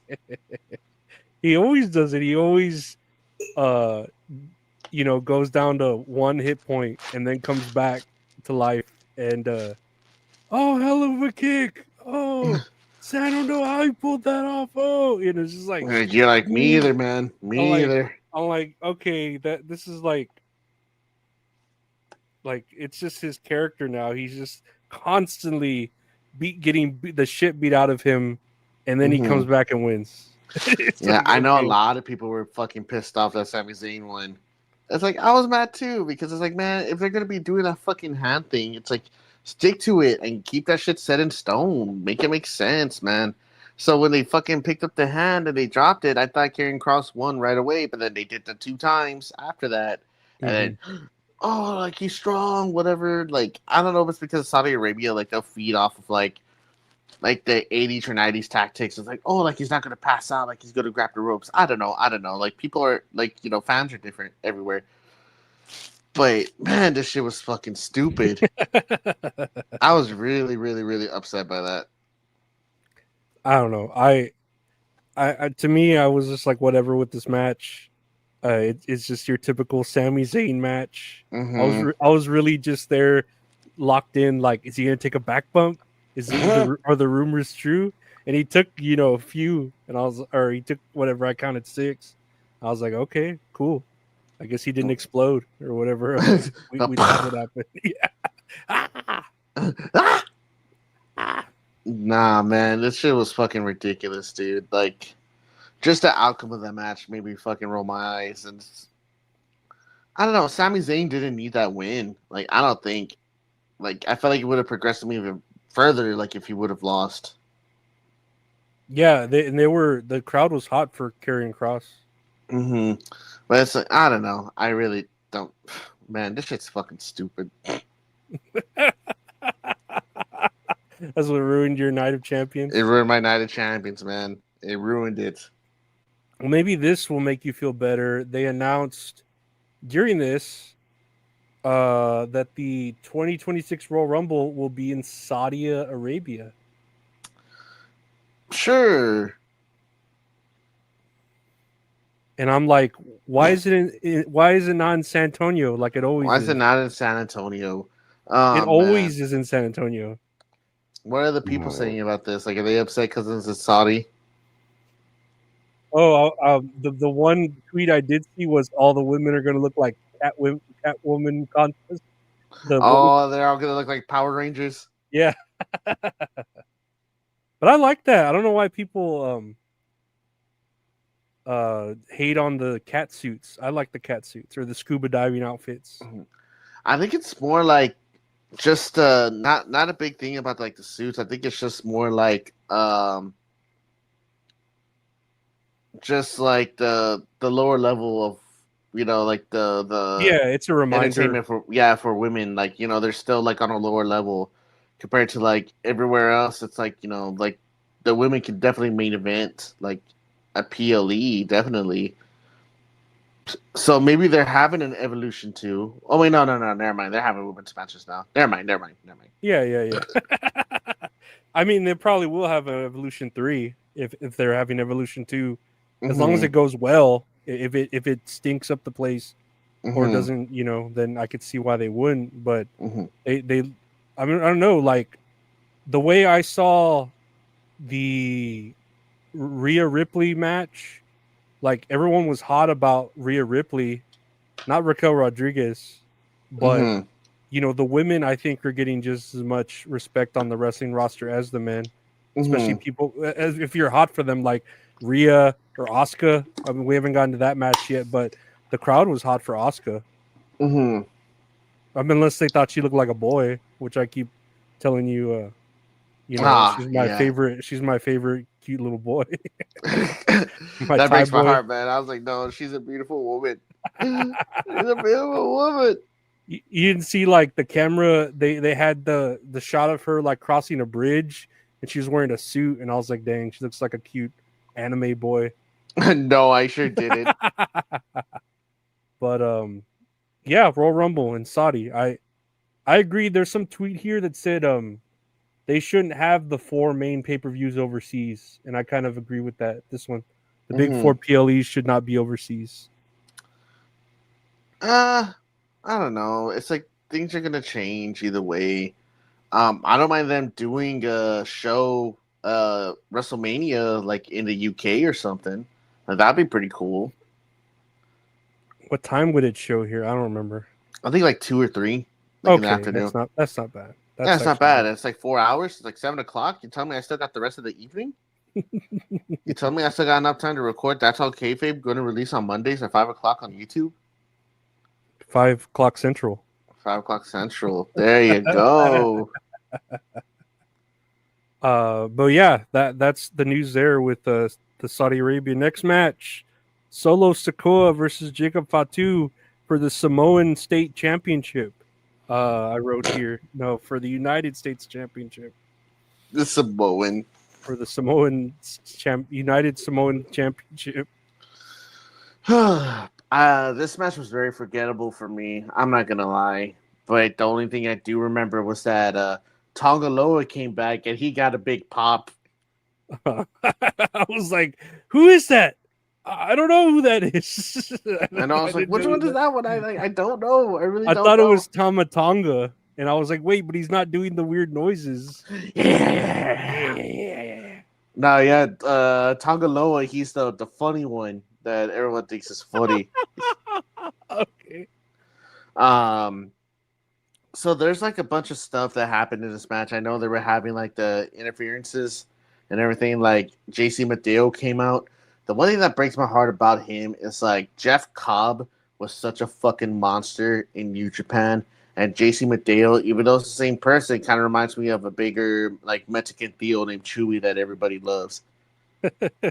He always does it. He always, you know, goes down to 1 hit point and then comes back to life. And, oh, hell of a kick. Oh, I don't know how he pulled that off. Oh, and it's just like... You're like, me either, man. Me either. I'm like, okay, this is like, it's just his character now. He's just constantly getting the shit beat out of him, and then he comes back and wins. Yeah, I know a lot of people were fucking pissed off that Sami Zayn won. It's like, I was mad too, because it's like, man, if they're going to be doing that fucking hand thing, it's like, stick to it and keep that shit set in stone. Make it make sense, man. So when they fucking picked up the hand and they dropped it, I thought Karrion Kross won right away, but then they did the 2 times after that. And then, oh, like he's strong, whatever. Like, I don't know if it's because of Saudi Arabia, like they'll feed off of like the 80s or 90s tactics. It's like, oh, like he's not going to pass out, like he's going to grab the ropes. I don't know. Like people are like, fans are different everywhere. But man, this shit was fucking stupid. I was really, really, really upset by that. I don't know. I to me, I was just like, whatever with this match. It's just your typical Sami Zayn match. I was really just there, locked in. Like, is he gonna take a back bump? Are the rumors true? And he took a few, and he took whatever, I counted 6. I was like, okay, cool. I guess he didn't explode or whatever we thought would happen. Yeah. Nah, man, this shit was fucking ridiculous, dude. Like, just the outcome of that match made me fucking roll my eyes. And I don't know, Sami Zayn didn't need that win. Like, I don't think. Like, I felt like it would have progressed him even further, like, if he would have lost. Yeah, the crowd was hot for Karrion Kross. But it's like, I don't know. I really don't. Man, this shit's fucking stupid. That's what ruined your Night of Champions? It ruined my Night of Champions, man. It ruined it. Well, maybe this will make you feel better. They announced during this that the 2026 Royal Rumble will be in Saudi Arabia. Sure. And I'm like, why is it not in San Antonio like it always is? Why is it not in San Antonio? It always is in San Antonio. What are the people saying about this? Like, are they upset because it's Saudi? Oh, the one tweet I did see was all the women are going to look like Catwoman contest. They're all going to look like Power Rangers? Yeah. But I like that. I don't know why people hate on the cat suits. I like the cat suits or the scuba diving outfits. I think it's more like just not a big thing about like the suits. I think it's just more like just like the lower level of like the it's a reminder entertainment for women. Like they're still like on a lower level compared to like everywhere else. It's like like the women can definitely main event like a PLE definitely. So maybe they're having an Evolution 2. Oh wait, no, never mind. They're having women's matches now. Never mind. Yeah. I mean, they probably will have an Evolution 3 if they're having Evolution 2, as long as it goes well. If it stinks up the place or doesn't, then I could see why they wouldn't. But they, I mean, I don't know. Like the way I saw the Rhea Ripley match. Like, everyone was hot about Rhea Ripley, not Raquel Rodriguez, but, the women, I think, are getting just as much respect on the wrestling roster as the men, especially people, if you're hot for them, like Rhea or Asuka. I mean, we haven't gotten to that match yet, but the crowd was hot for Asuka. I mean, unless they thought she looked like a boy, which I keep telling you, she's my favorite. She's my favorite cute little boy. That breaks my heart, man. I was like, no, she's a beautiful woman. She's a beautiful woman. You didn't see like the camera. They had the shot of her like crossing a bridge, and she was wearing a suit, and I was like, dang, she looks like a cute anime boy. No, I sure didn't. But Royal Rumble in Saudi. I agree. There's some tweet here that said they shouldn't have the 4 main pay-per-views overseas, and I kind of agree with that. This one, the big 4 PLEs should not be overseas. I don't know. It's like things are gonna change either way. I don't mind them doing a show, WrestleMania, like in the UK or something. That'd be pretty cool. What time would it show here? I don't remember. I think like 2 or 3 in the afternoon. That's not bad. That's not bad. It's like 4 hours. It's like 7 o'clock. You tell me I still got the rest of the evening? You tell me I still got enough time to record That's All Kayfabe going to release on Mondays at 5 o'clock on YouTube? 5 o'clock Central. 5 o'clock Central. There you go. But yeah, that's the news there with the Saudi Arabia. Next match, Solo Sikoa versus Jacob Fatu for the Samoan State Championship. I wrote here, no, for the United States Championship. The Samoan. For the United Samoan Championship. This match was very forgettable for me. I'm not gonna lie, but the only thing I do remember was that Tonga Loa came back and he got a big pop. I was like, "Who is that? I don't know who that is." And I was like, "Which one is that one?" I don't know. I really don't thought know. It was Tama Tonga, and I was like, "Wait, but he's not doing the weird noises." No, yeah, Tonga Loa, he's the funny one that everyone thinks is funny. Okay. So there's like a bunch of stuff that happened in this match. I know they were having like the interferences and everything. Like JC Mateo came out. The one thing that breaks my heart about him is like Jeff Cobb was such a fucking monster in New Japan. And JC Mateo, even though it's the same person, kind of reminds me of a bigger like Mexican Theo named Chewy that everybody loves.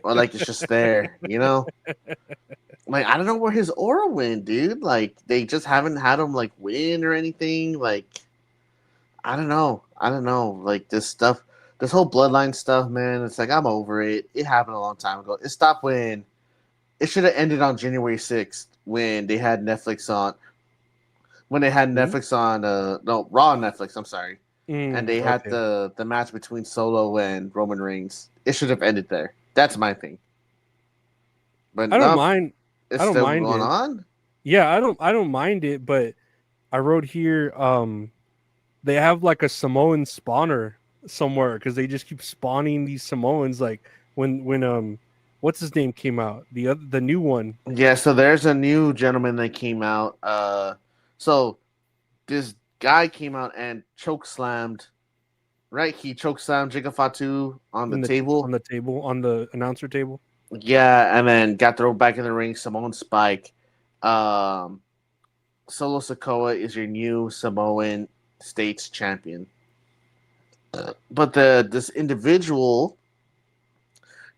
Or like it's just there, you know? Like I don't know where his aura went, dude. Like they just haven't had him like win or anything. Like I don't know. Like this whole bloodline stuff, man. It's like I'm over it. It happened a long time ago. It stopped when it should have ended on January 6th when they had Netflix on. When they had Netflix on, Raw Netflix. I'm sorry, and they had the match between Solo and Roman Reigns. It should have ended there. That's my thing. But I don't mind. It's I don't still mind going it. on. Yeah, I don't mind it, but I wrote here, they have like a Samoan spawner somewhere because they just keep spawning these Samoans. Like when what's his name came out, the new one. Yeah, so there's a new gentleman that came out. So this guy came out and choke slammed. Right, he choke slammed Jacob Fatu on the table. On the announcer table. Yeah, and then got thrown back in the ring. Samoan Spike. Solo Sikoa is your new Samoan States champion. But this individual,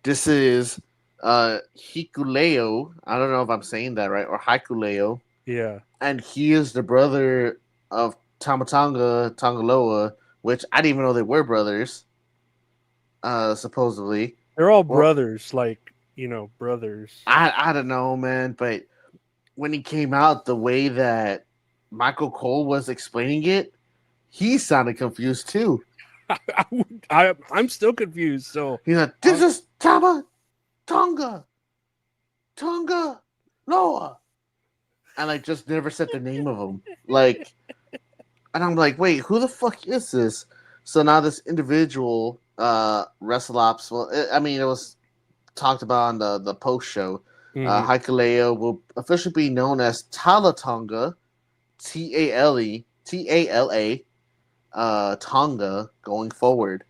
this is Hikuleo. I don't know if I'm saying that right, or Hikuleo. Yeah. And he is the brother of Tamatonga Tongaloa, which I didn't even know they were brothers. Supposedly. They're all brothers, brothers. I don't know, man, but when he came out, the way that Michael Cole was explaining it, he sounded confused too. I'm still confused. So he's like, "This is Tonga Loa," and I just never said the name of him. Like, and I'm like, "Wait, who the fuck is this?" So now this individual, Wrestle Ops. Well, it was talked about on the post show. Hikuleo will officially be known as Talatonga, Tala, Tonga going forward.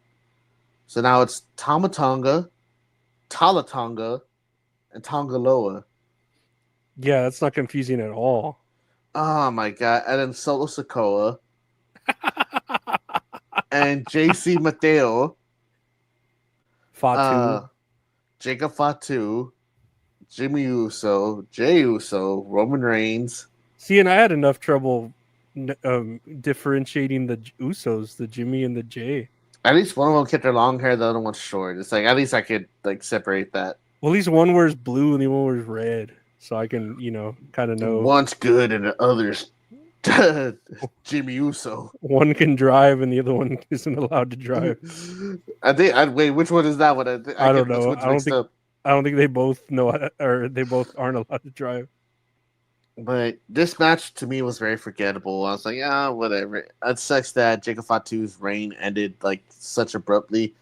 So now it's Tamatonga, Talatonga, and Tongaloa. Yeah, that's not confusing at all. Oh my god! And then Solo Sikoa, and JC Mateo, Fatu, Jacob Fatu, Jimmy Uso, Jey Uso, Roman Reigns. See, and I had enough trouble differentiating the Usos, the Jimmy and the Jay. At least one of them kept their long hair, the other one's short. It's like at least I could separate that. Well, at least one wears blue and the other one wears red, so I can kind of know. One's good and the other's Jimmy Uso. One can drive and the other one isn't allowed to drive. Wait, which one is that one? I don't know. I don't think they both know, or they both aren't allowed to drive. But this match to me was very forgettable. I was like, whatever. It sucks that Jacob Fatu's reign ended like such abruptly.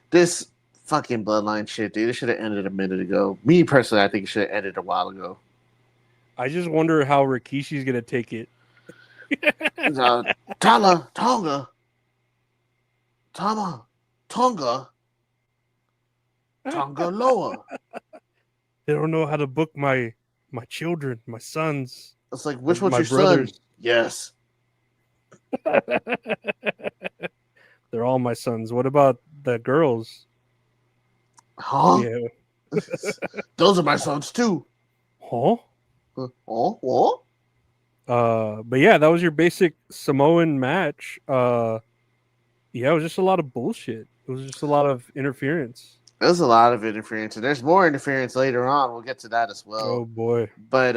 This fucking bloodline shit, dude. It should have ended a minute ago. Me personally, I think it should have ended a while ago. I just wonder how Rikishi's gonna take it. Tonga, Tonga Loa. They don't know how to book my children, my sons. It's like, which one's my your brothers? son? Yes. They're all my sons. What about the girls. Huh? Yeah. Those are my sons too. Huh? What? But yeah, that was your basic Samoan match. Yeah, it was just a lot of bullshit. It was just a lot of interference. There's a lot of interference, and there's more interference later on. We'll get to that as well. Oh boy. But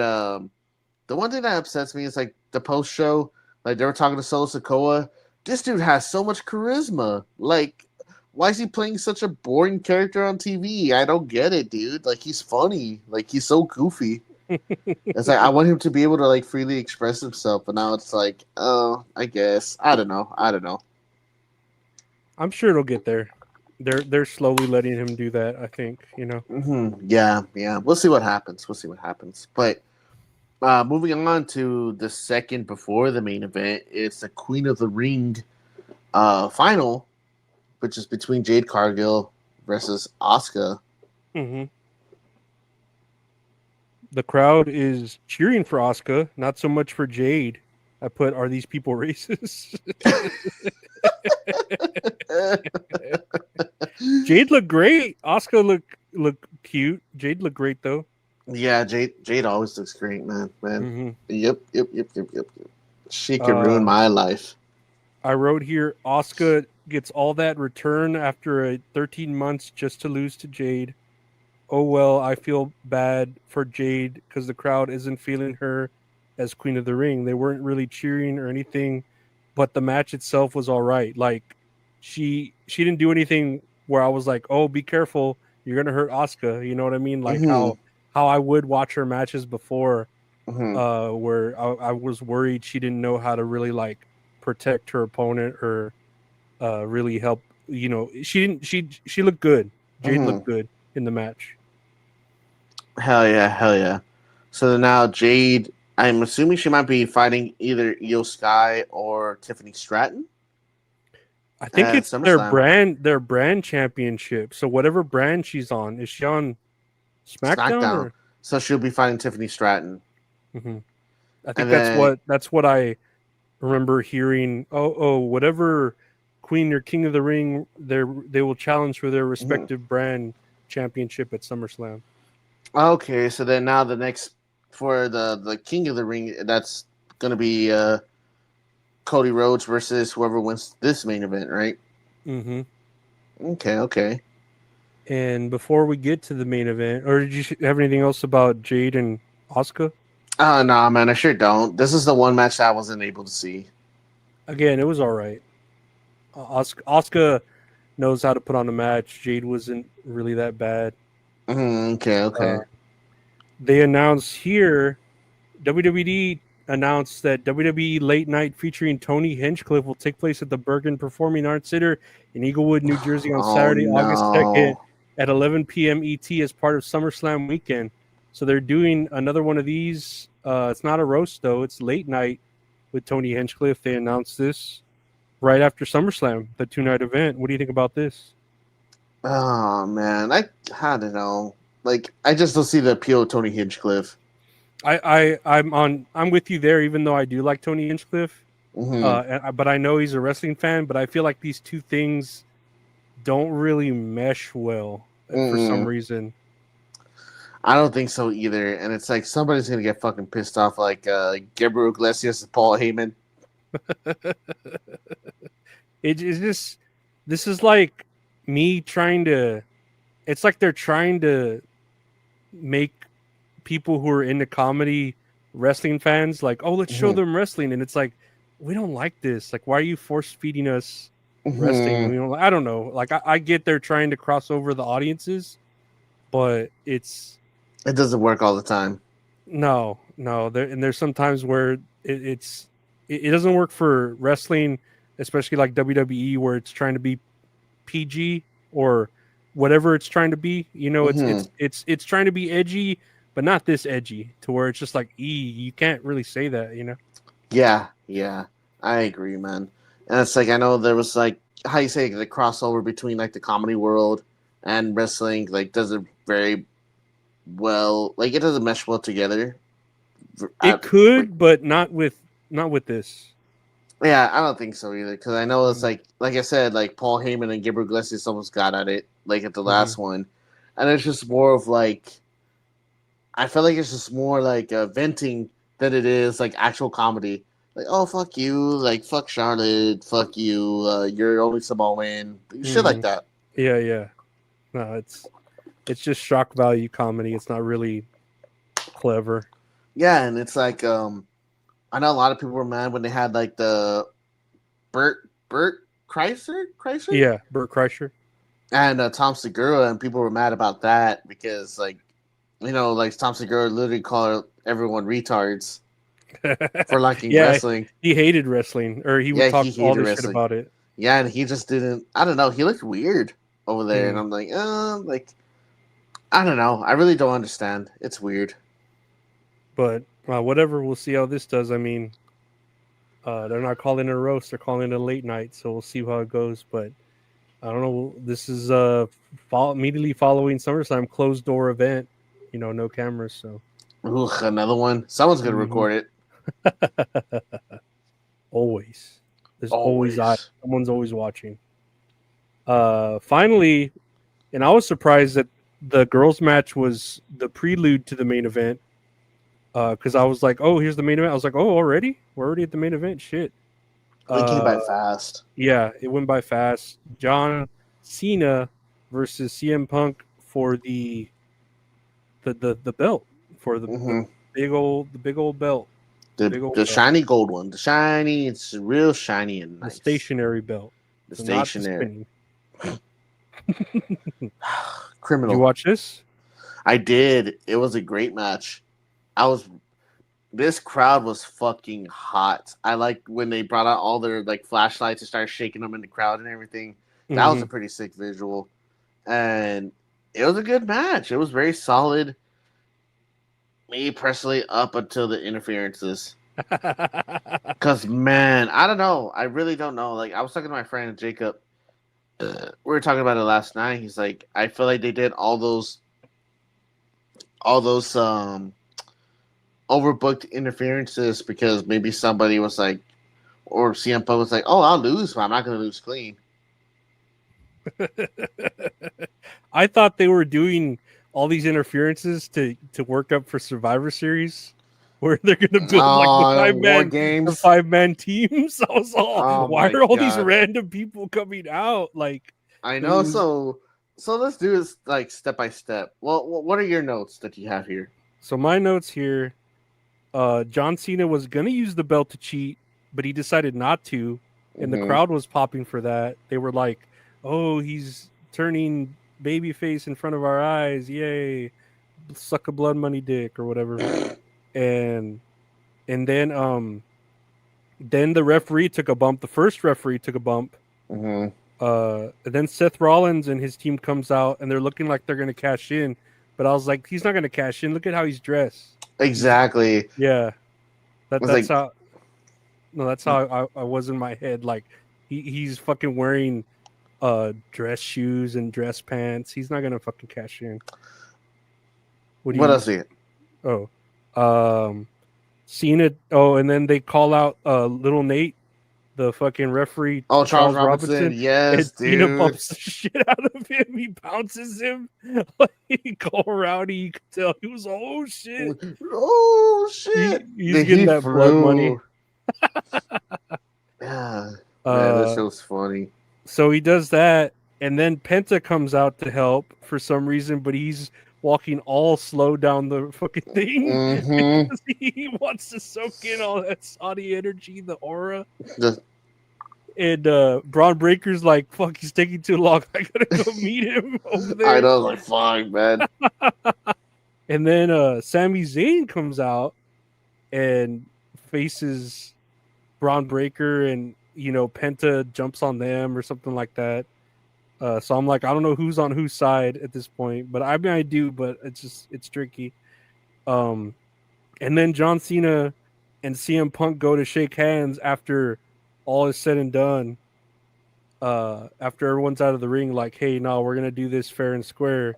the one thing that upsets me is like the post show, like they were talking to Solo Sikoa. This dude has so much charisma. Like, why is he playing such a boring character on TV? I don't get it, dude. Like, he's funny. Like, he's so goofy. It's like I want him to be able to like freely express himself, but now it's like, oh, I guess I don't know. I'm sure it'll get there. They're slowly letting him do that. I think Yeah. We'll see what happens. But moving on to the second before the main event, it's the Queen of the Ring final, which is between Jade Cargill versus Asuka. Mm-hmm. The crowd is cheering for Asuka, not so much for Jade. I put, are these people racist? Jade looked great. Asuka looked cute. Jade looked great though. Yeah, Jade always looks great, man. Mm-hmm. Yep. She can ruin my life. I wrote here, Asuka gets all that return after 13 months just to lose to Jade. Oh well, I feel bad for Jade because the crowd isn't feeling her as Queen of the Ring. They weren't really cheering or anything, but the match itself was all right. Like she didn't do anything where I was like, oh, be careful, you're gonna hurt Asuka. You know what I mean? Like how I would watch her matches before, where I was worried she didn't know how to really like protect her opponent or really help. You know, she didn't. She looked good. Jade looked good in the match. Hell yeah. So now Jade, I'm assuming she might be fighting either Io Sky or Tiffany Stratton. I think it's their brand championship. So whatever brand she's on, is she on SmackDown? So she'll be fighting Tiffany Stratton. Mm-hmm. I think that's what I remember hearing. Oh, whatever Queen or King of the Ring, they will challenge for their respective brand championship at SummerSlam. Okay, so then now the next for the King of the Ring, that's going to be Cody Rhodes versus whoever wins this main event, right? Mm-hmm. Okay. And before we get to the main event, or did you have anything else about Jade and Asuka? No, man, I sure don't. This is the one match that I wasn't able to see. Again, it was all right. Asuka knows how to put on a match. Jade wasn't really that bad. Okay. They announced here, WWE announced that WWE Late Night featuring Tony Hinchcliffe will take place at the Bergen Performing Arts Center in Eaglewood, New Jersey on Saturday, August 2nd at 11 p.m. ET as part of SummerSlam weekend. So they're doing another one of these. It's not a roast, though. It's Late Night with Tony Hinchcliffe. They announced this right after SummerSlam, the 2-night event. What do you think about this? Oh, man. I don't know. Like, I just don't see the appeal of Tony Hinchcliffe. I'm with you there, even though I do like Tony Hinchcliffe. But I know he's a wrestling fan, but I feel like these two things don't really mesh well for some reason. I don't think so either. And it's like somebody's going to get fucking pissed off like Gabriel Iglesias and Paul Heyman. It's just, this is like me trying to, it's like they're trying to make people who are into comedy wrestling fans like, oh, let's show them wrestling. And it's like, we don't like this. Like, why are you force feeding us wrestling? You know, I don't know. Like, I get they're trying to cross over the audiences, but it doesn't work all the time. No. There's sometimes where it doesn't work for wrestling, especially like WWE, where it's trying to be PG or whatever it's trying to be. You know, it's trying to be edgy, but not this edgy to where it's just like, you can't really say that, you know? Yeah, I agree, man. And it's like, I know there was like, how you say, the crossover between like the comedy world and wrestling, like, doesn't very well, like, it doesn't mesh well together. It could, but not with this. Yeah, I don't think so either. Because I know it's like I said, like Paul Heyman and Gabriel Iglesias almost got at it, like at the last one, and it's just more of like, I feel like it's just more like venting than it is like actual comedy. Like, oh fuck you, like fuck Charlotte, fuck you, you're only Samoan, shit like that. Yeah. No, it's just shock value comedy. It's not really clever. Yeah, and it's like I know a lot of people were mad when they had like the Bert Kreischer, Yeah, Bert Kreischer. and Tom Segura, and people were mad about that because like, you know, like Tom Segura literally called everyone retards for liking wrestling. He hated wrestling, or he would talk all this shit about it. Yeah, and he just didn't. I don't know. He looked weird over there, and I'm like, I don't know. I really don't understand. It's weird. But whatever, we'll see how this does. I mean, they're not calling it a roast; they're calling it a late night, so we'll see how it goes. But I don't know. This is immediately following SummerSlam, closed door event. You know, no cameras. So, another one. Someone's gonna record it. Always, there's always eyes. Someone's always watching. Finally, and I was surprised that the girls' match was the prelude to the main event. Because I was like, oh, here's the main event. I was like, oh, already? We're already at the main event. Shit. It came by fast. Yeah, it went by fast. John Cena versus CM Punk for the belt, for the big old belt. The shiny gold one. The shiny, it's real shiny and nice. The stationary belt. The stationary. Did Criminal. you watch this? I did. It was a great match. This crowd was fucking hot. I like when they brought out all their like flashlights and started shaking them in the crowd and everything. That was a pretty sick visual. And it was a good match. It was very solid. Me personally, up until the interferences. Because, man, I don't know. I really don't know. Like, I was talking to my friend Jacob. We were talking about it last night. He's like, I feel like they did all those overbooked interferences because maybe somebody was like, or CM Punk was like, oh, I'll lose, but I'm not going to lose clean. I thought they were doing all these interferences to work up for Survivor Series, where they're going to build like the 5-man teams. I was all, why are all these random people coming out? Like, I know. So let's do this like step by step. Well, what are your notes that you have here? So my notes here. John Cena was going to use the belt to cheat, but he decided not to, and the crowd was popping for that. They were like, oh, he's turning babyface in front of our eyes. Yay. Suck a blood money dick or whatever. and then the referee took a bump. The first referee took a bump. And then Seth Rollins and his team comes out, and they're looking like they're going to cash in. But I was like, he's not going to cash in. Look at how he's dressed. Exactly. Yeah. That's how I was in my head. Like he's fucking wearing dress shoes and dress pants. He's not gonna fucking cash in. What else is it? Cena. Oh, and then they call out little Nate, the fucking referee. Oh, Charles Robinson. Yes, dude. Cena bumps the shit out of him. He bounces him. Like Cole Rowdy, you could tell he was oh shit. Oh shit. He's getting that blood money. Yeah. Man, that show's funny. So he does that, and then Penta comes out to help for some reason, but he's walking all slow down the fucking thing because he wants to soak in all that Saudi energy, the aura. And Braun Breaker's like, fuck, he's taking too long. I gotta go meet him over there. I know, like, fine, man. And then Sami Zayn comes out and faces Braun Breaker, and Penta jumps on them or something like that. So I'm like, I don't know who's on whose side at this point, but I mean I do, but it's tricky. And then John Cena and CM Punk go to shake hands after all is said and done. After everyone's out of the ring, like, hey, no, we're gonna do this fair and square.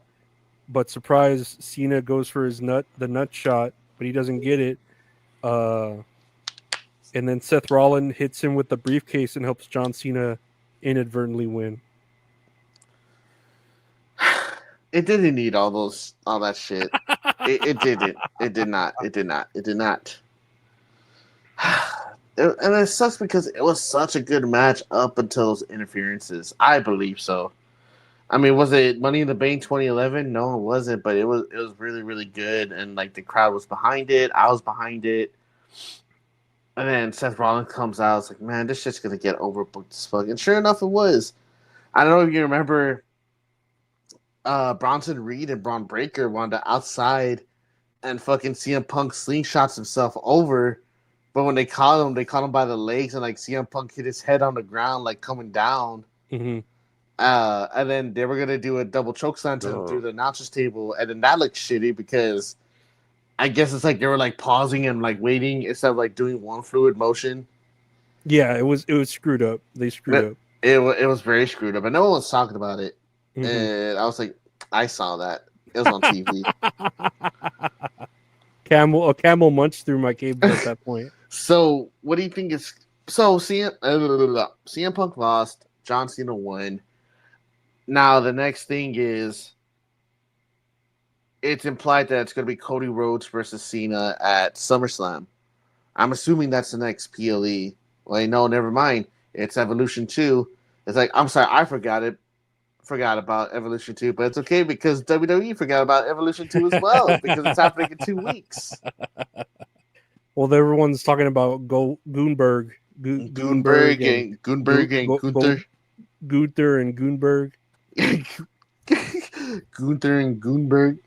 But surprise, Cena goes for the nut shot, but he doesn't get it. And then Seth Rollins hits him with the briefcase and helps John Cena inadvertently win. It didn't need all that shit. It didn't. It did not. It did not. It did not. And it sucks because it was such a good match up until those interferences. I believe so. I mean, was it Money in the Bank 2011? No, it wasn't. But it was really, really good, and like the crowd was behind it. I was behind it. And then Seth Rollins comes out. It's like, man, this shit's gonna get overbooked as fuck. And sure enough, it was. I don't know if you remember. Bronson Reed and Braun Breaker wanted to outside, and fucking CM Punk slingshots himself over. But when they caught him by the legs, and like CM Punk hit his head on the ground, like coming down. Mm-hmm. And then they were gonna do a double chokeslam to him through the announcer's table, and then that looked shitty because I guess it's like they were like pausing and like waiting instead of like doing one fluid motion. Yeah, it was screwed up. They screwed up. It was very screwed up, and no one was talking about it. Mm-hmm. And I was like, I saw that. It was on TV. A camel munched through my cable at that point. So, what do you think is... So, CM Punk lost. John Cena won. Now, the next thing is... It's implied that it's going to be Cody Rhodes versus Cena at SummerSlam. I'm assuming that's the next PLE. Well, no, never mind. It's Evolution 2. It's like, I'm sorry, I forgot about Evolution 2, but it's okay because WWE forgot about Evolution 2 as well because it's happening in 2 weeks. Well, everyone's talking about Goonberg and Gunther and Goonberg. Gunther and Goonberg.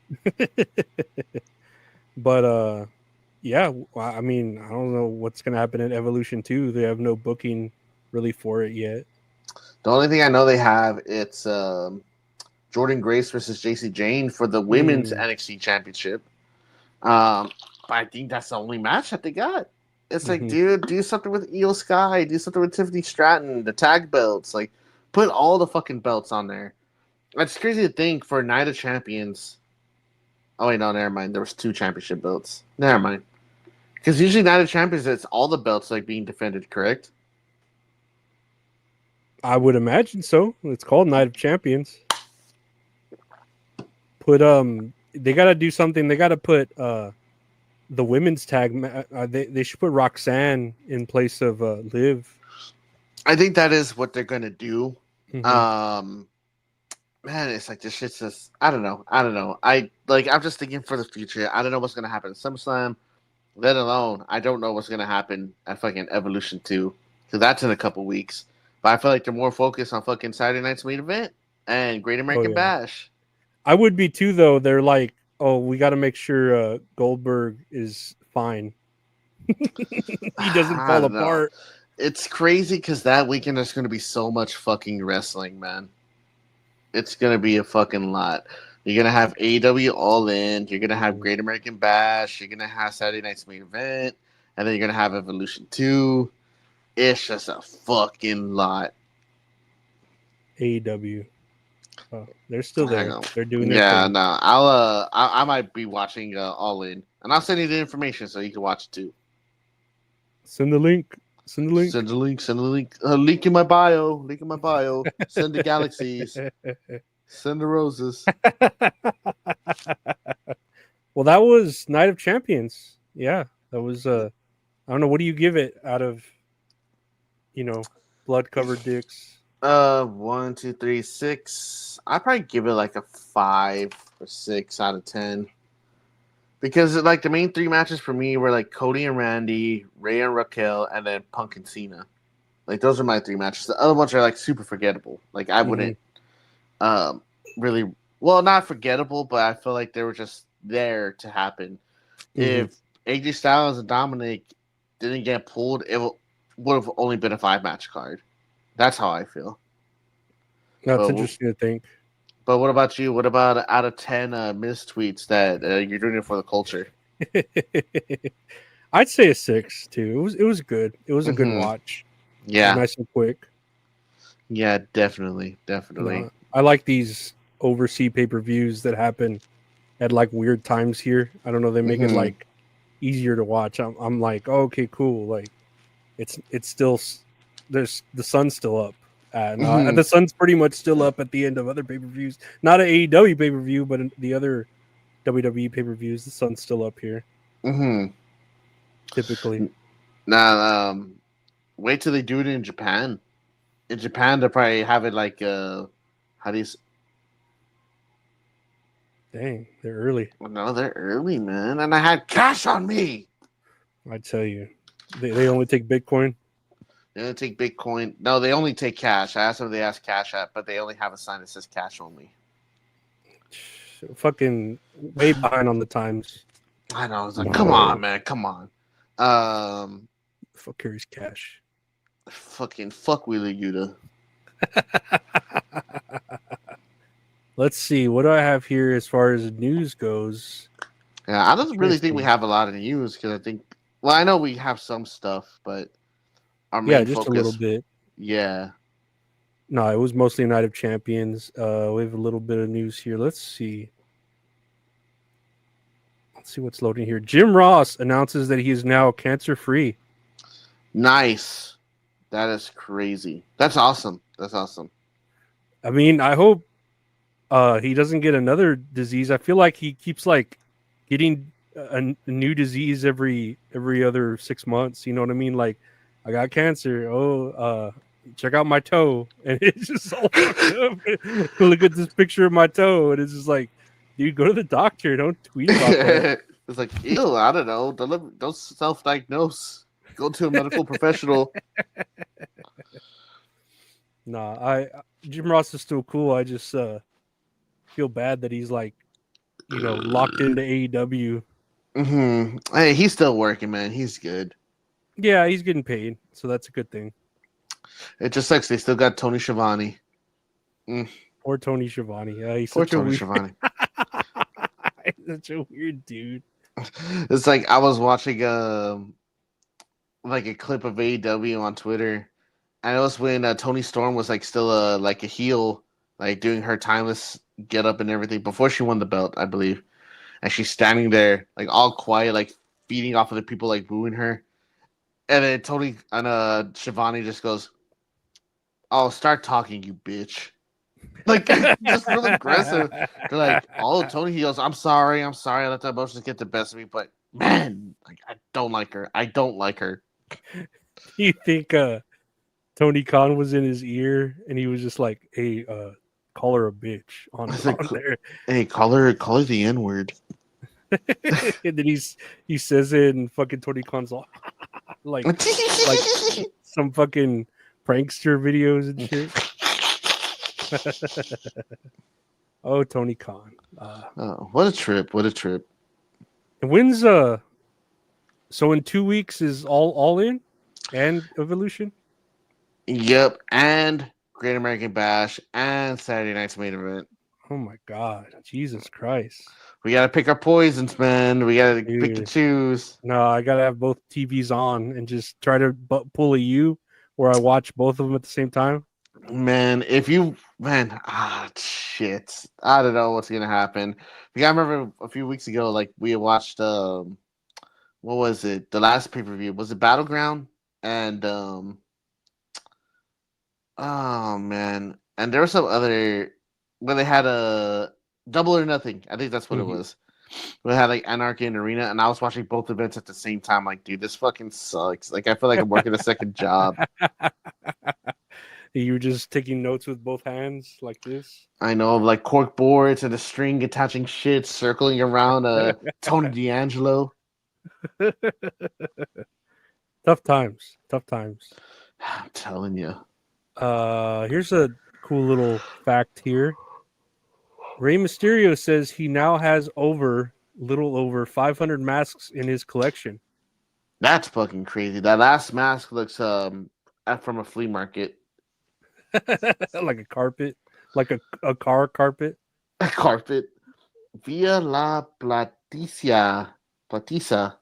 But yeah, I mean, I don't know what's gonna happen in Evolution 2. They have no booking really for it yet. The only thing I know they have, it's Jordan Grace versus JC Jane for the women's NXT championship. But I think that's the only match that they got. It's like, dude, do something with Io Sky, do something with Tiffany Stratton, the tag belts, like put all the fucking belts on there. It's crazy to think for Night of Champions. Oh wait, no, never mind. There was 2 championship belts. Never mind. Because usually Night of Champions, it's all the belts like being defended, correct? I would imagine so. It's called Night of Champions. Put they gotta do something. They gotta put the women's tag. They should put Roxanne in place of Liv. I think that is what they're gonna do. Mm-hmm. Man, it's like this shit's just I don't know. I'm just thinking for the future. I don't know what's gonna happen at SummerSlam. Let alone I don't know what's gonna happen at fucking Evolution 2 because that's in a couple weeks. But I feel like they're more focused on fucking Saturday night's main event and Great American Bash. I would be too, though. They're like, oh, we got to make sure Goldberg is fine. He doesn't fall apart. It's crazy because that weekend there's going to be so much fucking wrestling, man. It's going to be a fucking lot. You're going to have AEW All In. You're going to have Great American Bash. You're going to have Saturday night's main event. And then you're going to have Evolution 2. It's just a fucking lot. AEW. Oh, they're still there. They're doing their thing. No. I might be watching All In. And I'll send you the information so you can watch it too. Send the link. Send the link. Send the link. Link in my bio. Send the galaxies. Send the roses. Well, that was Night of Champions. Yeah, that was. I don't know. What do you give it out of? Blood covered dicks. 1, 2, 3, 6. I'd probably give it like a 5 or 6 out of 10. Because like the main 3 matches for me were like Cody and Randy, Rey and Raquel, and then Punk and Cena. Like those are my 3 matches. The other ones are like super forgettable. Like I wouldn't really not forgettable, but I feel like they were just there to happen. If AJ Styles and Dominic didn't get pulled, it would have only been a 5-match card. That's how I feel. That's interesting to think. But what about you? What about out of 10 mistweets that you're doing it for the culture? I'd say a 6 too. It was good. It was a good watch. Yeah, nice and quick. Yeah, definitely. I like these overseas pay-per-views that happen at like weird times here. I don't know. They make it like easier to watch. I'm like, oh, okay, cool. Like it's still there's the sun's still up. Mhm. The sun's pretty much still up at the end of other pay-per-views. Not an AEW pay-per-view, but in the other WWE pay-per-views, the sun's still up here. Mm-hmm. Typically. Now, wait till they do it in Japan. In Japan, they'll probably have it like how do you? Dang, they're early. No, they're early, man. And I had cash on me. I tell you, they only take Bitcoin. They only take Bitcoin. No, they only take cash. I asked them if they ask Cash App, but they only have a sign that says cash only. Fucking way behind on the times. I know. I was like, come on, man. Come on. Fuck carries cash. Fucking fuck Wheeler Yuta. Let's see. What do I have here as far as news goes? Yeah, I don't really think we have a lot of news because I think, well, I know we have some stuff, but our main just focus, a little bit. Yeah. No, it was mostly Night of Champions. We have a little bit of news here. Let's see. Let's see what's loading here. Jim Ross announces that he is now cancer-free. Nice. That is crazy. That's awesome. That's awesome. I mean, I hope he doesn't get another disease. I feel like he keeps like getting a new disease every other 6 months. You know what I mean? Like, I got cancer. Oh, check out my toe, and it's just all fucked up. Look at this picture of my toe, and it's just like, dude, go to the doctor. Don't tweet about that. It's like, ew, I don't know. Don't self-diagnose. Go to a medical professional. Nah, Jim Ross is still cool. I just feel bad that he's like, locked into AEW. Mm-hmm. Hey, he's still working, man. He's good. Yeah, he's getting paid, so that's a good thing. It just sucks. They still got Tony Schiavone. Poor Tony Schiavone. He's Poor such Tony a Schiavone. such a weird dude. It's like I was watching like a clip of AEW on Twitter, and it was when Tony Storm was like still like a heel, like doing her timeless get up and everything before she won the belt, I believe. And she's standing there like all quiet, like feeding off of the people like booing her. And then Tony and Schiavone just goes, "Oh, start talking, you bitch." Like, just real aggressive. They're like, "Oh, Tony," he goes, I'm sorry. I let the emotions get the best of me, but man, like, I don't like her. You think Tony Khan was in his ear and he was just like, "Hey, call her a bitch" on there. Hey, call her the N-word. And then he says it, and fucking Tony Khan's all like some fucking prankster videos and shit. Oh, Tony Khan. Oh, what a trip. And when's so in 2 weeks is all in and Evolution? Yep, and Great American Bash and Saturday Night's Main Event. Oh my God, Jesus Christ! We gotta pick our poisons, man. We gotta pick and choose. No, I gotta have both TVs on and just try to pull a U where I watch both of them at the same time. Man, shit. I don't know what's gonna happen. I remember a few weeks ago, like we had watched what was it? The last pay-per-view. Was it Battleground? And oh man. And there was some other where they had a Double or Nothing. I think that's what it was. We had like Anarchy and Arena, and I was watching both events at the same time. Like, dude, this fucking sucks. Like, I feel like I'm working a second job. You were just taking notes with both hands like this. I know, like cork boards and a string attaching shit, circling around Tony D'Angelo. Tough times. I'm telling you. Here's a cool little fact here. Rey Mysterio says he now has little over 500 masks in his collection. That's fucking crazy. That last mask looks from a flea market. Like a carpet, like a car carpet. A carpet. Via la Platica. Platica.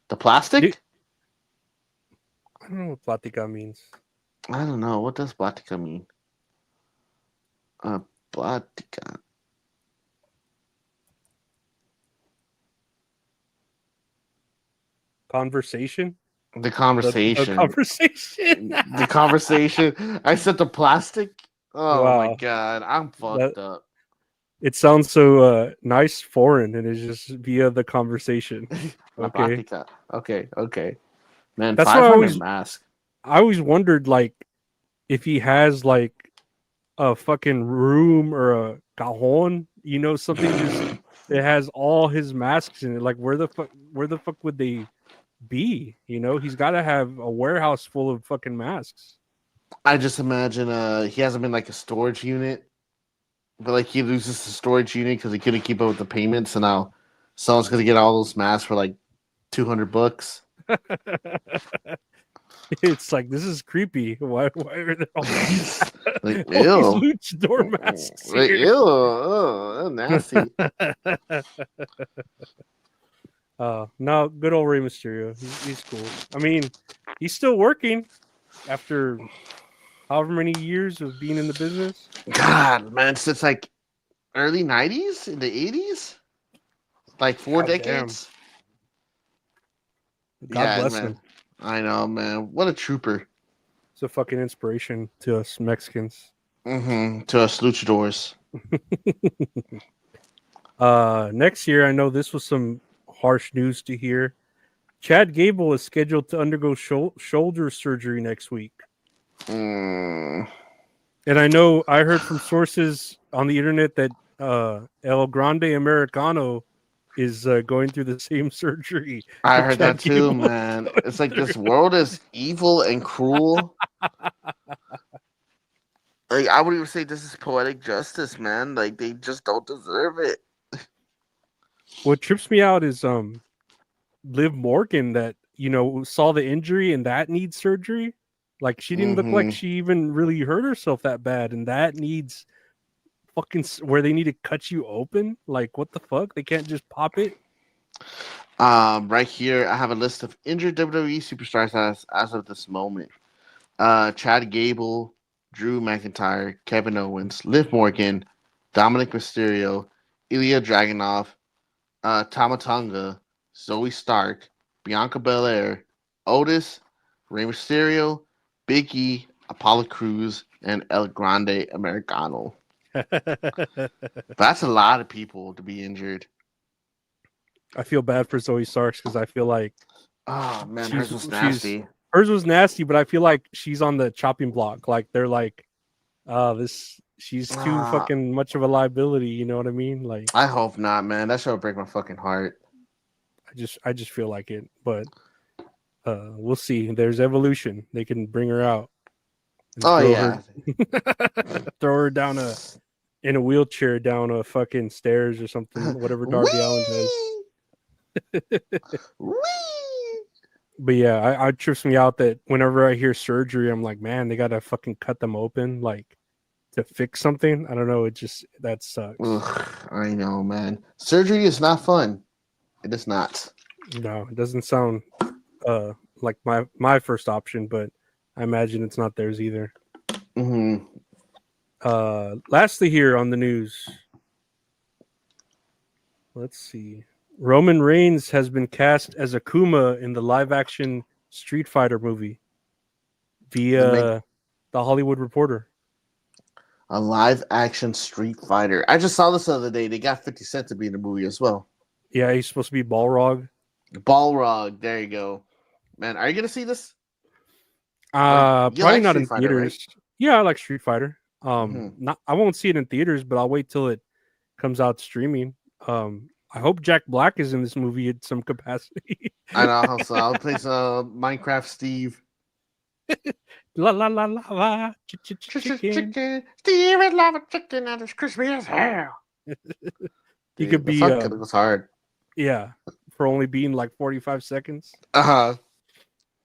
The plastic? I don't know what Platica means. I don't know. What does Platica mean? Platica. conversation. The conversation. The conversation. The conversation. I said the plastic. Oh my Wow. god, I'm fucked up. It sounds so nice foreign, and it's just via the conversation. La Okay, plática. Okay. Man, that's why 500 mask. I always wondered like if he has like a fucking room or a cajon, something just that has all his masks in it. Like where the fuck would they be? He's got to have a warehouse full of fucking masks. I just imagine he hasn't been like a storage unit, but like he loses the storage unit because he couldn't keep up with the payments, and now someone's gonna get all those masks for like $200. It's like, this is creepy. Why are there all these, Like, all ew. these luchador masks Like, here? ew, oh, nasty. No, good old Rey Mysterio. He's cool. I mean, he's still working after however many years of being in the business. God, man, since like early 90s, in the 80s? Like 4 God damn. decades? God bless him. I know, man. What a trooper. It's a fucking inspiration to us Mexicans. To us luchadors. Next year, I know this was some harsh news to hear. Chad Gable is scheduled to undergo shoulder surgery next week. And I know I heard from sources on the internet that El Grande Americano is going through the same surgery. I heard that too, man. It's like this world is evil and cruel. Like, I would even say this is poetic justice, man. Like, they just don't deserve it. What trips me out is Liv Morgan that saw the injury and that needs surgery. Like, she didn't look like she even really hurt herself that bad, and that needs fucking where they need to cut you open. Like, what the fuck? They can't just pop it. Right here, I have a list of injured WWE superstars as of this moment. Chad Gable, Drew McIntyre, Kevin Owens, Liv Morgan, Dominic Mysterio, Ilya Dragunov, Tama Tonga, Zoe Stark, Bianca Belair, Otis, Rey Mysterio, Big E, Apollo Crews, and El Grande Americano. That's a lot of people to be injured. I feel bad for Zoe Starks because I feel like, oh man, hers was nasty. Hers was nasty, but I feel like she's on the chopping block. Like, they're like, she's too fucking much of a liability. You know what I mean? Like, I hope not, man. That shit would break my fucking heart. I just feel like it, but we'll see. There's evolution. They can bring her out. Oh yeah, throw her down in a wheelchair down a fucking stairs or something. Whatever Darby Allin does. But yeah, it trips me out that whenever I hear surgery, I'm like, man, they gotta fucking cut them open, like, to fix something. I don't know. That sucks. Ugh, I know, man. Surgery is not fun. It is not. No, it doesn't sound like my first option, but I imagine it's not theirs either. Lastly, here on the news, let's see. Roman Reigns has been cast as Akuma in the live-action Street Fighter movie via The Hollywood Reporter. A live-action Street Fighter. I just saw this the other day. They got 50 Cent to be in the movie as well. Yeah, he's supposed to be Balrog. Balrog. There you go. Man, are you gonna see this? Probably like not Street in Fighter, theaters. right? Yeah, I like Street Fighter. I won't see it in theaters, but I'll wait till it comes out streaming. I hope Jack Black is in this movie in some capacity. I know. So I'll play some Minecraft Steve. La la la la la. Chicken. Steve is lava chicken and it's crispy as hell. He could be. It was hard. Yeah, for only being like 45 seconds.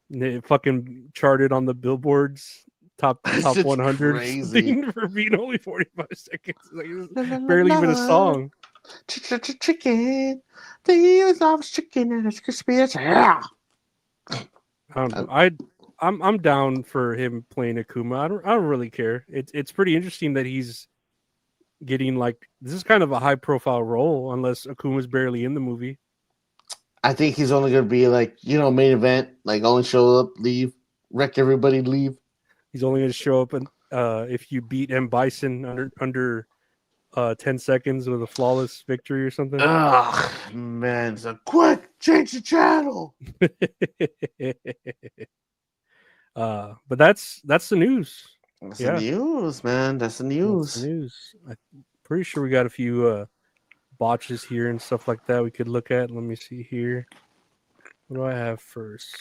It fucking charted on the billboards top 100 for being only 45 seconds. Like, barely even a song. Chicken. Steve loves chicken and it's crispy as hell. I don't know. I'm down for him playing Akuma. I don't really care. It's pretty interesting that he's getting, like, this is kind of a high profile role unless Akuma's barely in the movie. I think he's only gonna be like, main event, like only show up, leave, wreck everybody, leave. He's only going to show up and if you beat M. Bison under 10 seconds with a flawless victory or something. Ugh, man, so quick, change the channel. But that's the news. That's the news, man. That's the news. That's the news. I'm pretty sure we got a few botches here and stuff like that we could look at. Let me see here. What do I have first?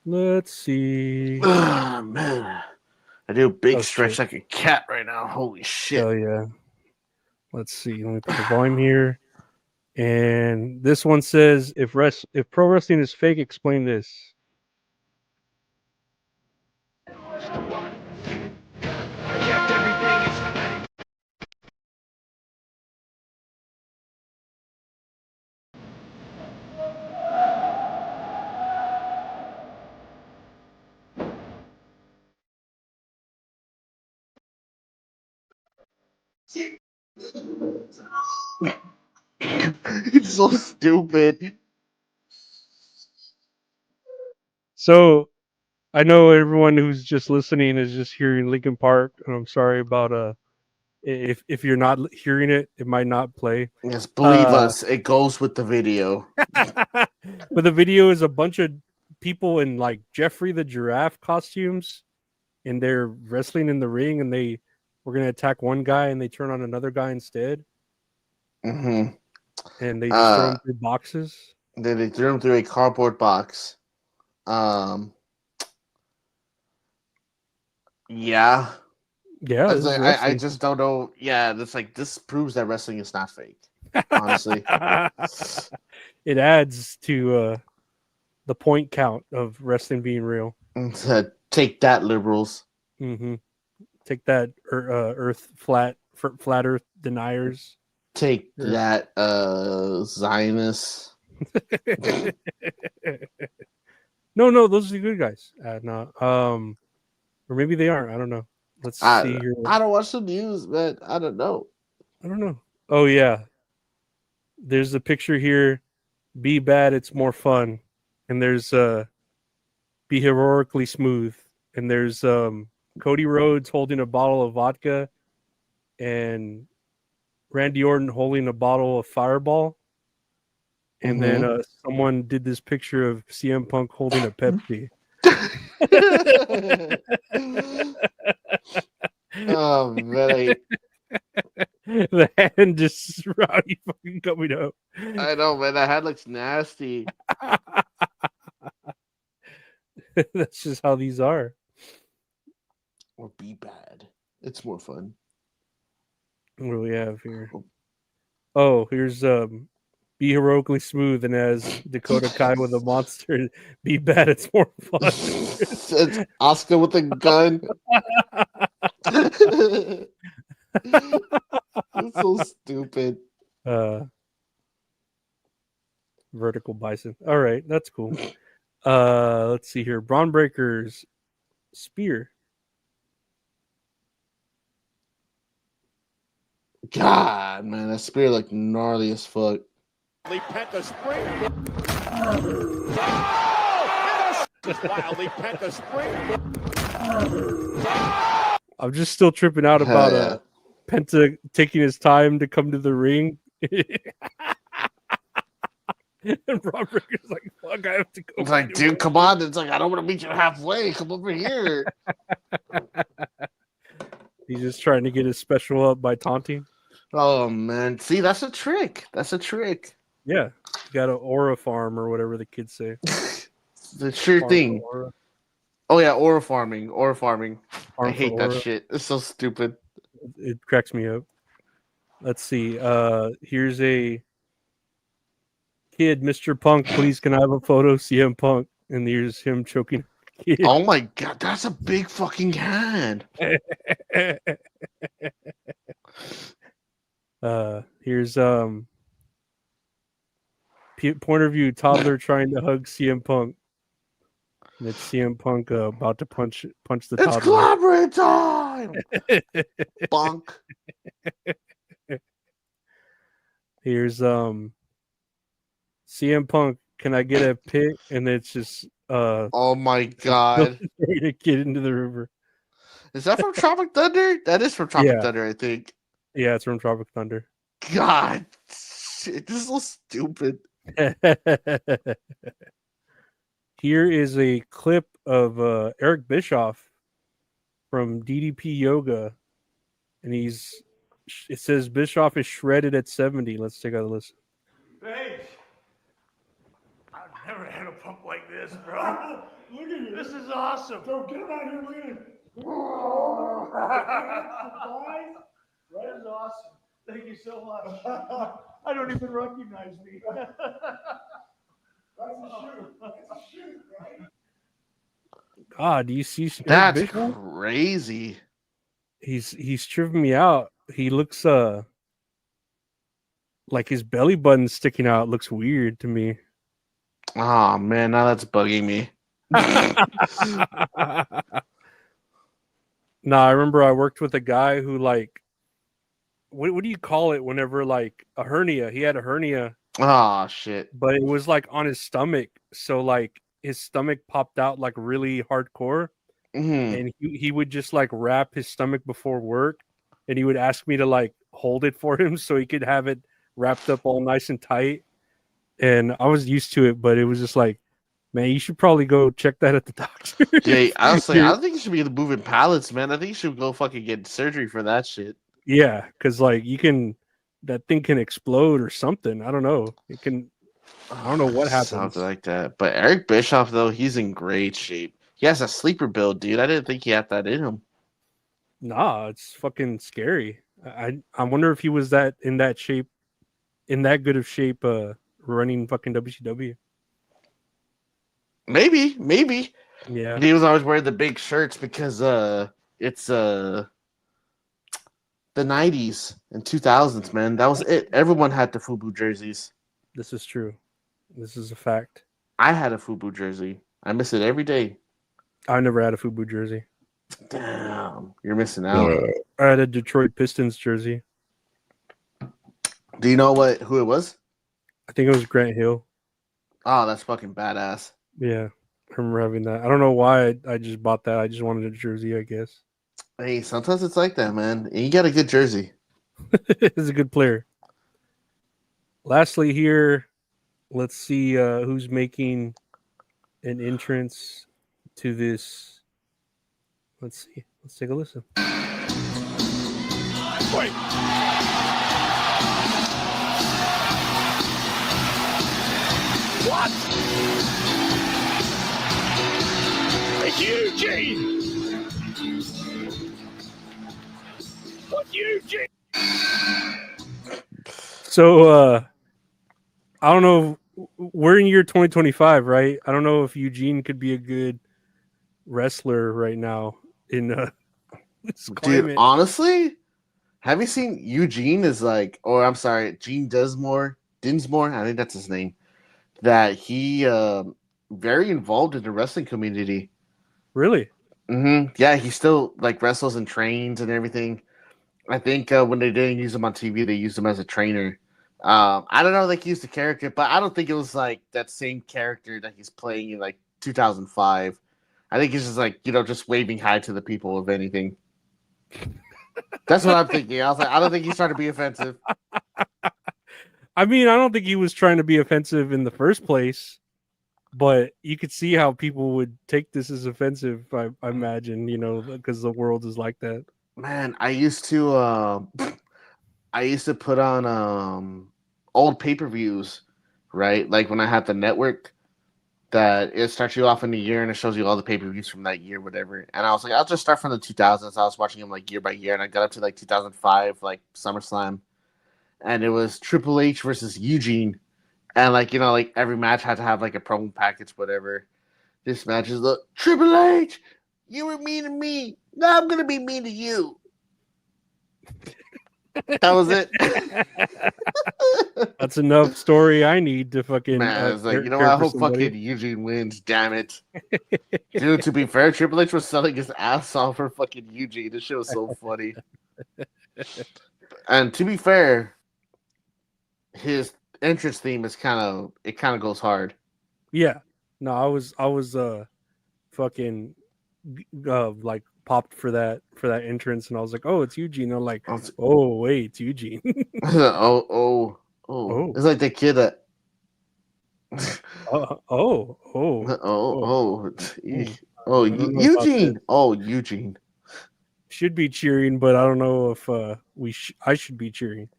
Let's see. Oh, man. I do a big stretch like a cat right now. Holy shit. Oh, yeah. Let's see. Let me put the volume here. And this one says, if pro wrestling is fake, explain this. It's so stupid. So I know everyone who's just listening is just hearing Linkin Park, and I'm sorry about if you're not hearing it, it might not play. Yes, believe us, it goes with the video. But the video is a bunch of people in like Jeffrey the Giraffe costumes, and they're wrestling in the ring, and they were gonna attack one guy, and they turn on another guy instead. Mm-hmm. And they just throw him through boxes. Then they threw him through a cardboard box. Yeah. I just don't know. Yeah, that's like, this proves that wrestling is not fake. Honestly, it adds to the point count of wrestling being real. Take that, liberals. Mm-hmm. Take that, flat Earth deniers. Take that, Zionists. No, those are the good guys. No, or maybe they aren't. I don't know. Let's see here. I don't watch the news, man. I don't know. Oh yeah, there's a picture here. Be bad, it's more fun. And there's be heroically smooth. And there's Cody Rhodes holding a bottle of vodka, and Randy Orton holding a bottle of Fireball. And then someone did this picture of CM Punk holding a Pepsi. Oh man, the hand just rowdy fucking coming up. I know, man. That hand looks nasty. That's just how these are. Or be bad. It's more fun. What do we have here? Oh, here's be heroically smooth, and as Dakota Kai with a monster, be bad, it's more fun. It's Oscar with a gun. It's so stupid. Vertical bison. All right, that's cool. Let's see here. Braun Breaker's spear. God, man, that spear looked gnarly as fuck. Penta spring. Wildly Penta spring. I'm just still tripping out about Penta taking his time to come to the ring. And Braun Breaker's like, fuck, I have to go. It's like, dude, come on. It's like, I don't want to meet you halfway. Come over here. He's just trying to get his special up by taunting. Oh, man. See, that's a trick. That's a trick. Yeah. You got an aura farm or whatever the kids say. The sure thing. Aura. Oh, yeah, aura farming. Aura farming. I hate that aura. shit. It's so stupid. It cracks me up. Let's see. Here's a kid, Mr. Punk. Please, can I have a photo? CM Punk. And here's him choking a kid. Oh, my God. That's a big fucking hand. Here's point of view toddler trying to hug CM Punk. And it's CM Punk about to punch the toddler. It's clobbering time. Bonk. Here's CM Punk, can I get a pick? And it's just Oh my god. to get into the river. Is that from Tropic Thunder? That is from Tropic Yeah. Thunder, I think. Yeah, it's from Tropic Thunder. God. Shit, this is so stupid. Here is a clip of Eric Biscoff from DDP Yoga, and it says Bischoff is shredded at 70. Let's take a listen. Hey, I've never had a pump like this, bro. Look at you. This is awesome. So get him out here. Look at him. That is awesome. Thank you so much. I don't even recognize me. That's a shoe, right? God, do you see Eric That's Bischoff? crazy. He's tripping me out. He looks like his belly button sticking out. Looks weird to me. Oh man, now that's bugging me. No, I remember I worked with a guy who like what do you call it whenever like a hernia? He had a hernia, Oh shit. but it was like on his stomach. So like his stomach popped out like really hardcore. Mhm. And he would just like wrap his stomach before work, and he would ask me to like hold it for him so he could have it wrapped up all nice and tight. And I was used to it, but it was just like, man, you should probably go check that at the doctor. Yeah, honestly, I don't think you should be moving pallets, man. I think you should go fucking get surgery for that shit. Yeah, because like that thing can explode or something. I don't know. It can. I don't know what happens. Something like that. But Eric Bischoff, though, he's in great shape. He has a sleeper build, dude. I didn't think he had that in him. Nah, it's fucking scary. I wonder if he was in that shape, in that good of shape, running fucking WCW. Maybe. Yeah. He was always wearing the big shirts because it's the 90s and 2000s, man. That was it. Everyone had the FUBU jerseys. This is true. This is a fact. I had a FUBU jersey. I miss it every day. I never had a FUBU jersey. Damn, you're missing out. I had a Detroit Pistons jersey. Do you know who it was? I think it was Grant Hill. Oh, that's fucking badass. Yeah, I remember having that. I don't know why I just bought that. I just wanted a jersey, I guess. Hey, sometimes it's like that, man. And you got a good jersey. He's a good player. Lastly here, let's see who's making an entrance to this. Let's see. Let's take a listen. Wait. What? It's Eugene! What's Eugene? So, I don't know. We're in year 2025, right? I don't know if Eugene could be a good wrestler right now in this climate. Dude, honestly, have you seen Eugene is like, or I'm sorry, Gene Dinsmore, I think that's his name, that he very involved in the wrestling community. Really? Mm-hmm. Yeah, he still like wrestles and trains and everything. I think when they didn't use him on TV, they used him as a trainer. I don't know, like he used the character, but I don't think it was like that same character that he's playing in like 2005. I think he's just like, just waving hi to the people, if anything. That's what I'm thinking. I was like, I don't think he's trying to be offensive. I mean, I don't think he was trying to be offensive in the first place, but you could see how people would take this as offensive. I imagine, because the world is like that. Man, I used to put on old pay-per-views, right? Like when I had the network, that it starts you off in the year and it shows you all the pay-per-views from that year, whatever. And I was like, I'll just start from the 2000s. I was watching them like year by year, and I got up to like 2005, like SummerSlam, and it was Triple H versus Eugene, and like every match had to have like a promo package, whatever. This match is the Triple H, you were mean to me, now I'm gonna be mean to you. That was it. That's enough story I need to fucking. Man, it's like, I hope fucking Eugene wins. Damn it, dude. To be fair, Triple H was selling his ass off for fucking Eugene. This shit was so funny. And to be fair, entrance theme is kind of goes hard. Yeah. No, I was fucking like popped for that entrance, and I was like, oh, it's Eugene. I'm like, oh wait, it's Eugene. oh. Oh. It's like the kid that Oh. I don't know about Eugene. this. Oh, Eugene. Should be cheering, but I don't know if I should be cheering.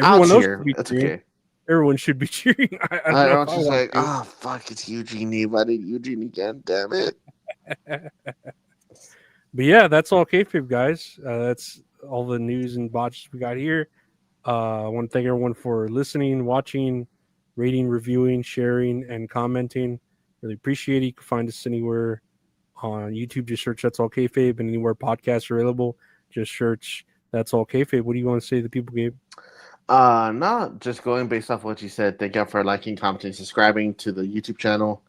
I'll Everyone else cheer. should be That's cheering. okay. Everyone should be cheering. I don't I know was if I just want like, to. oh fuck, it's Eugene. I need Eugene again. Damn it. But yeah, that's all kayfabe, guys. That's all the news and botches we got here. I want to thank everyone for listening, watching, rating, reviewing, sharing, and commenting. Really appreciate it. You can find us anywhere on YouTube. Just search That's All Kayfabe, and anywhere podcasts are available, just search That's All Kayfabe. What do you want to say to the people, Gabe? No, just going based off what you said. Thank you for liking, commenting, subscribing to the YouTube channel.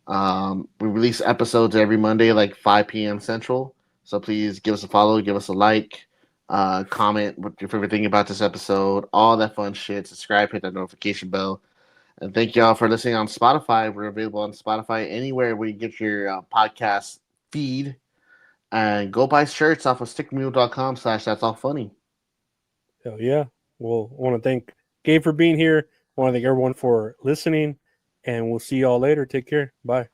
We release episodes every Monday, like 5 p.m. Central. So please give us a follow, give us a like, comment what your favorite thing about this episode, all that fun shit. Subscribe, hit that notification bell. And thank y'all for listening on Spotify. We're available on Spotify anywhere where you get your podcast feed. And go buy shirts off of stickmule.com/that's all funny. Hell yeah. Well, I want to thank Gabe for being here. I want to thank everyone for listening, and we'll see y'all later. Take care. Bye.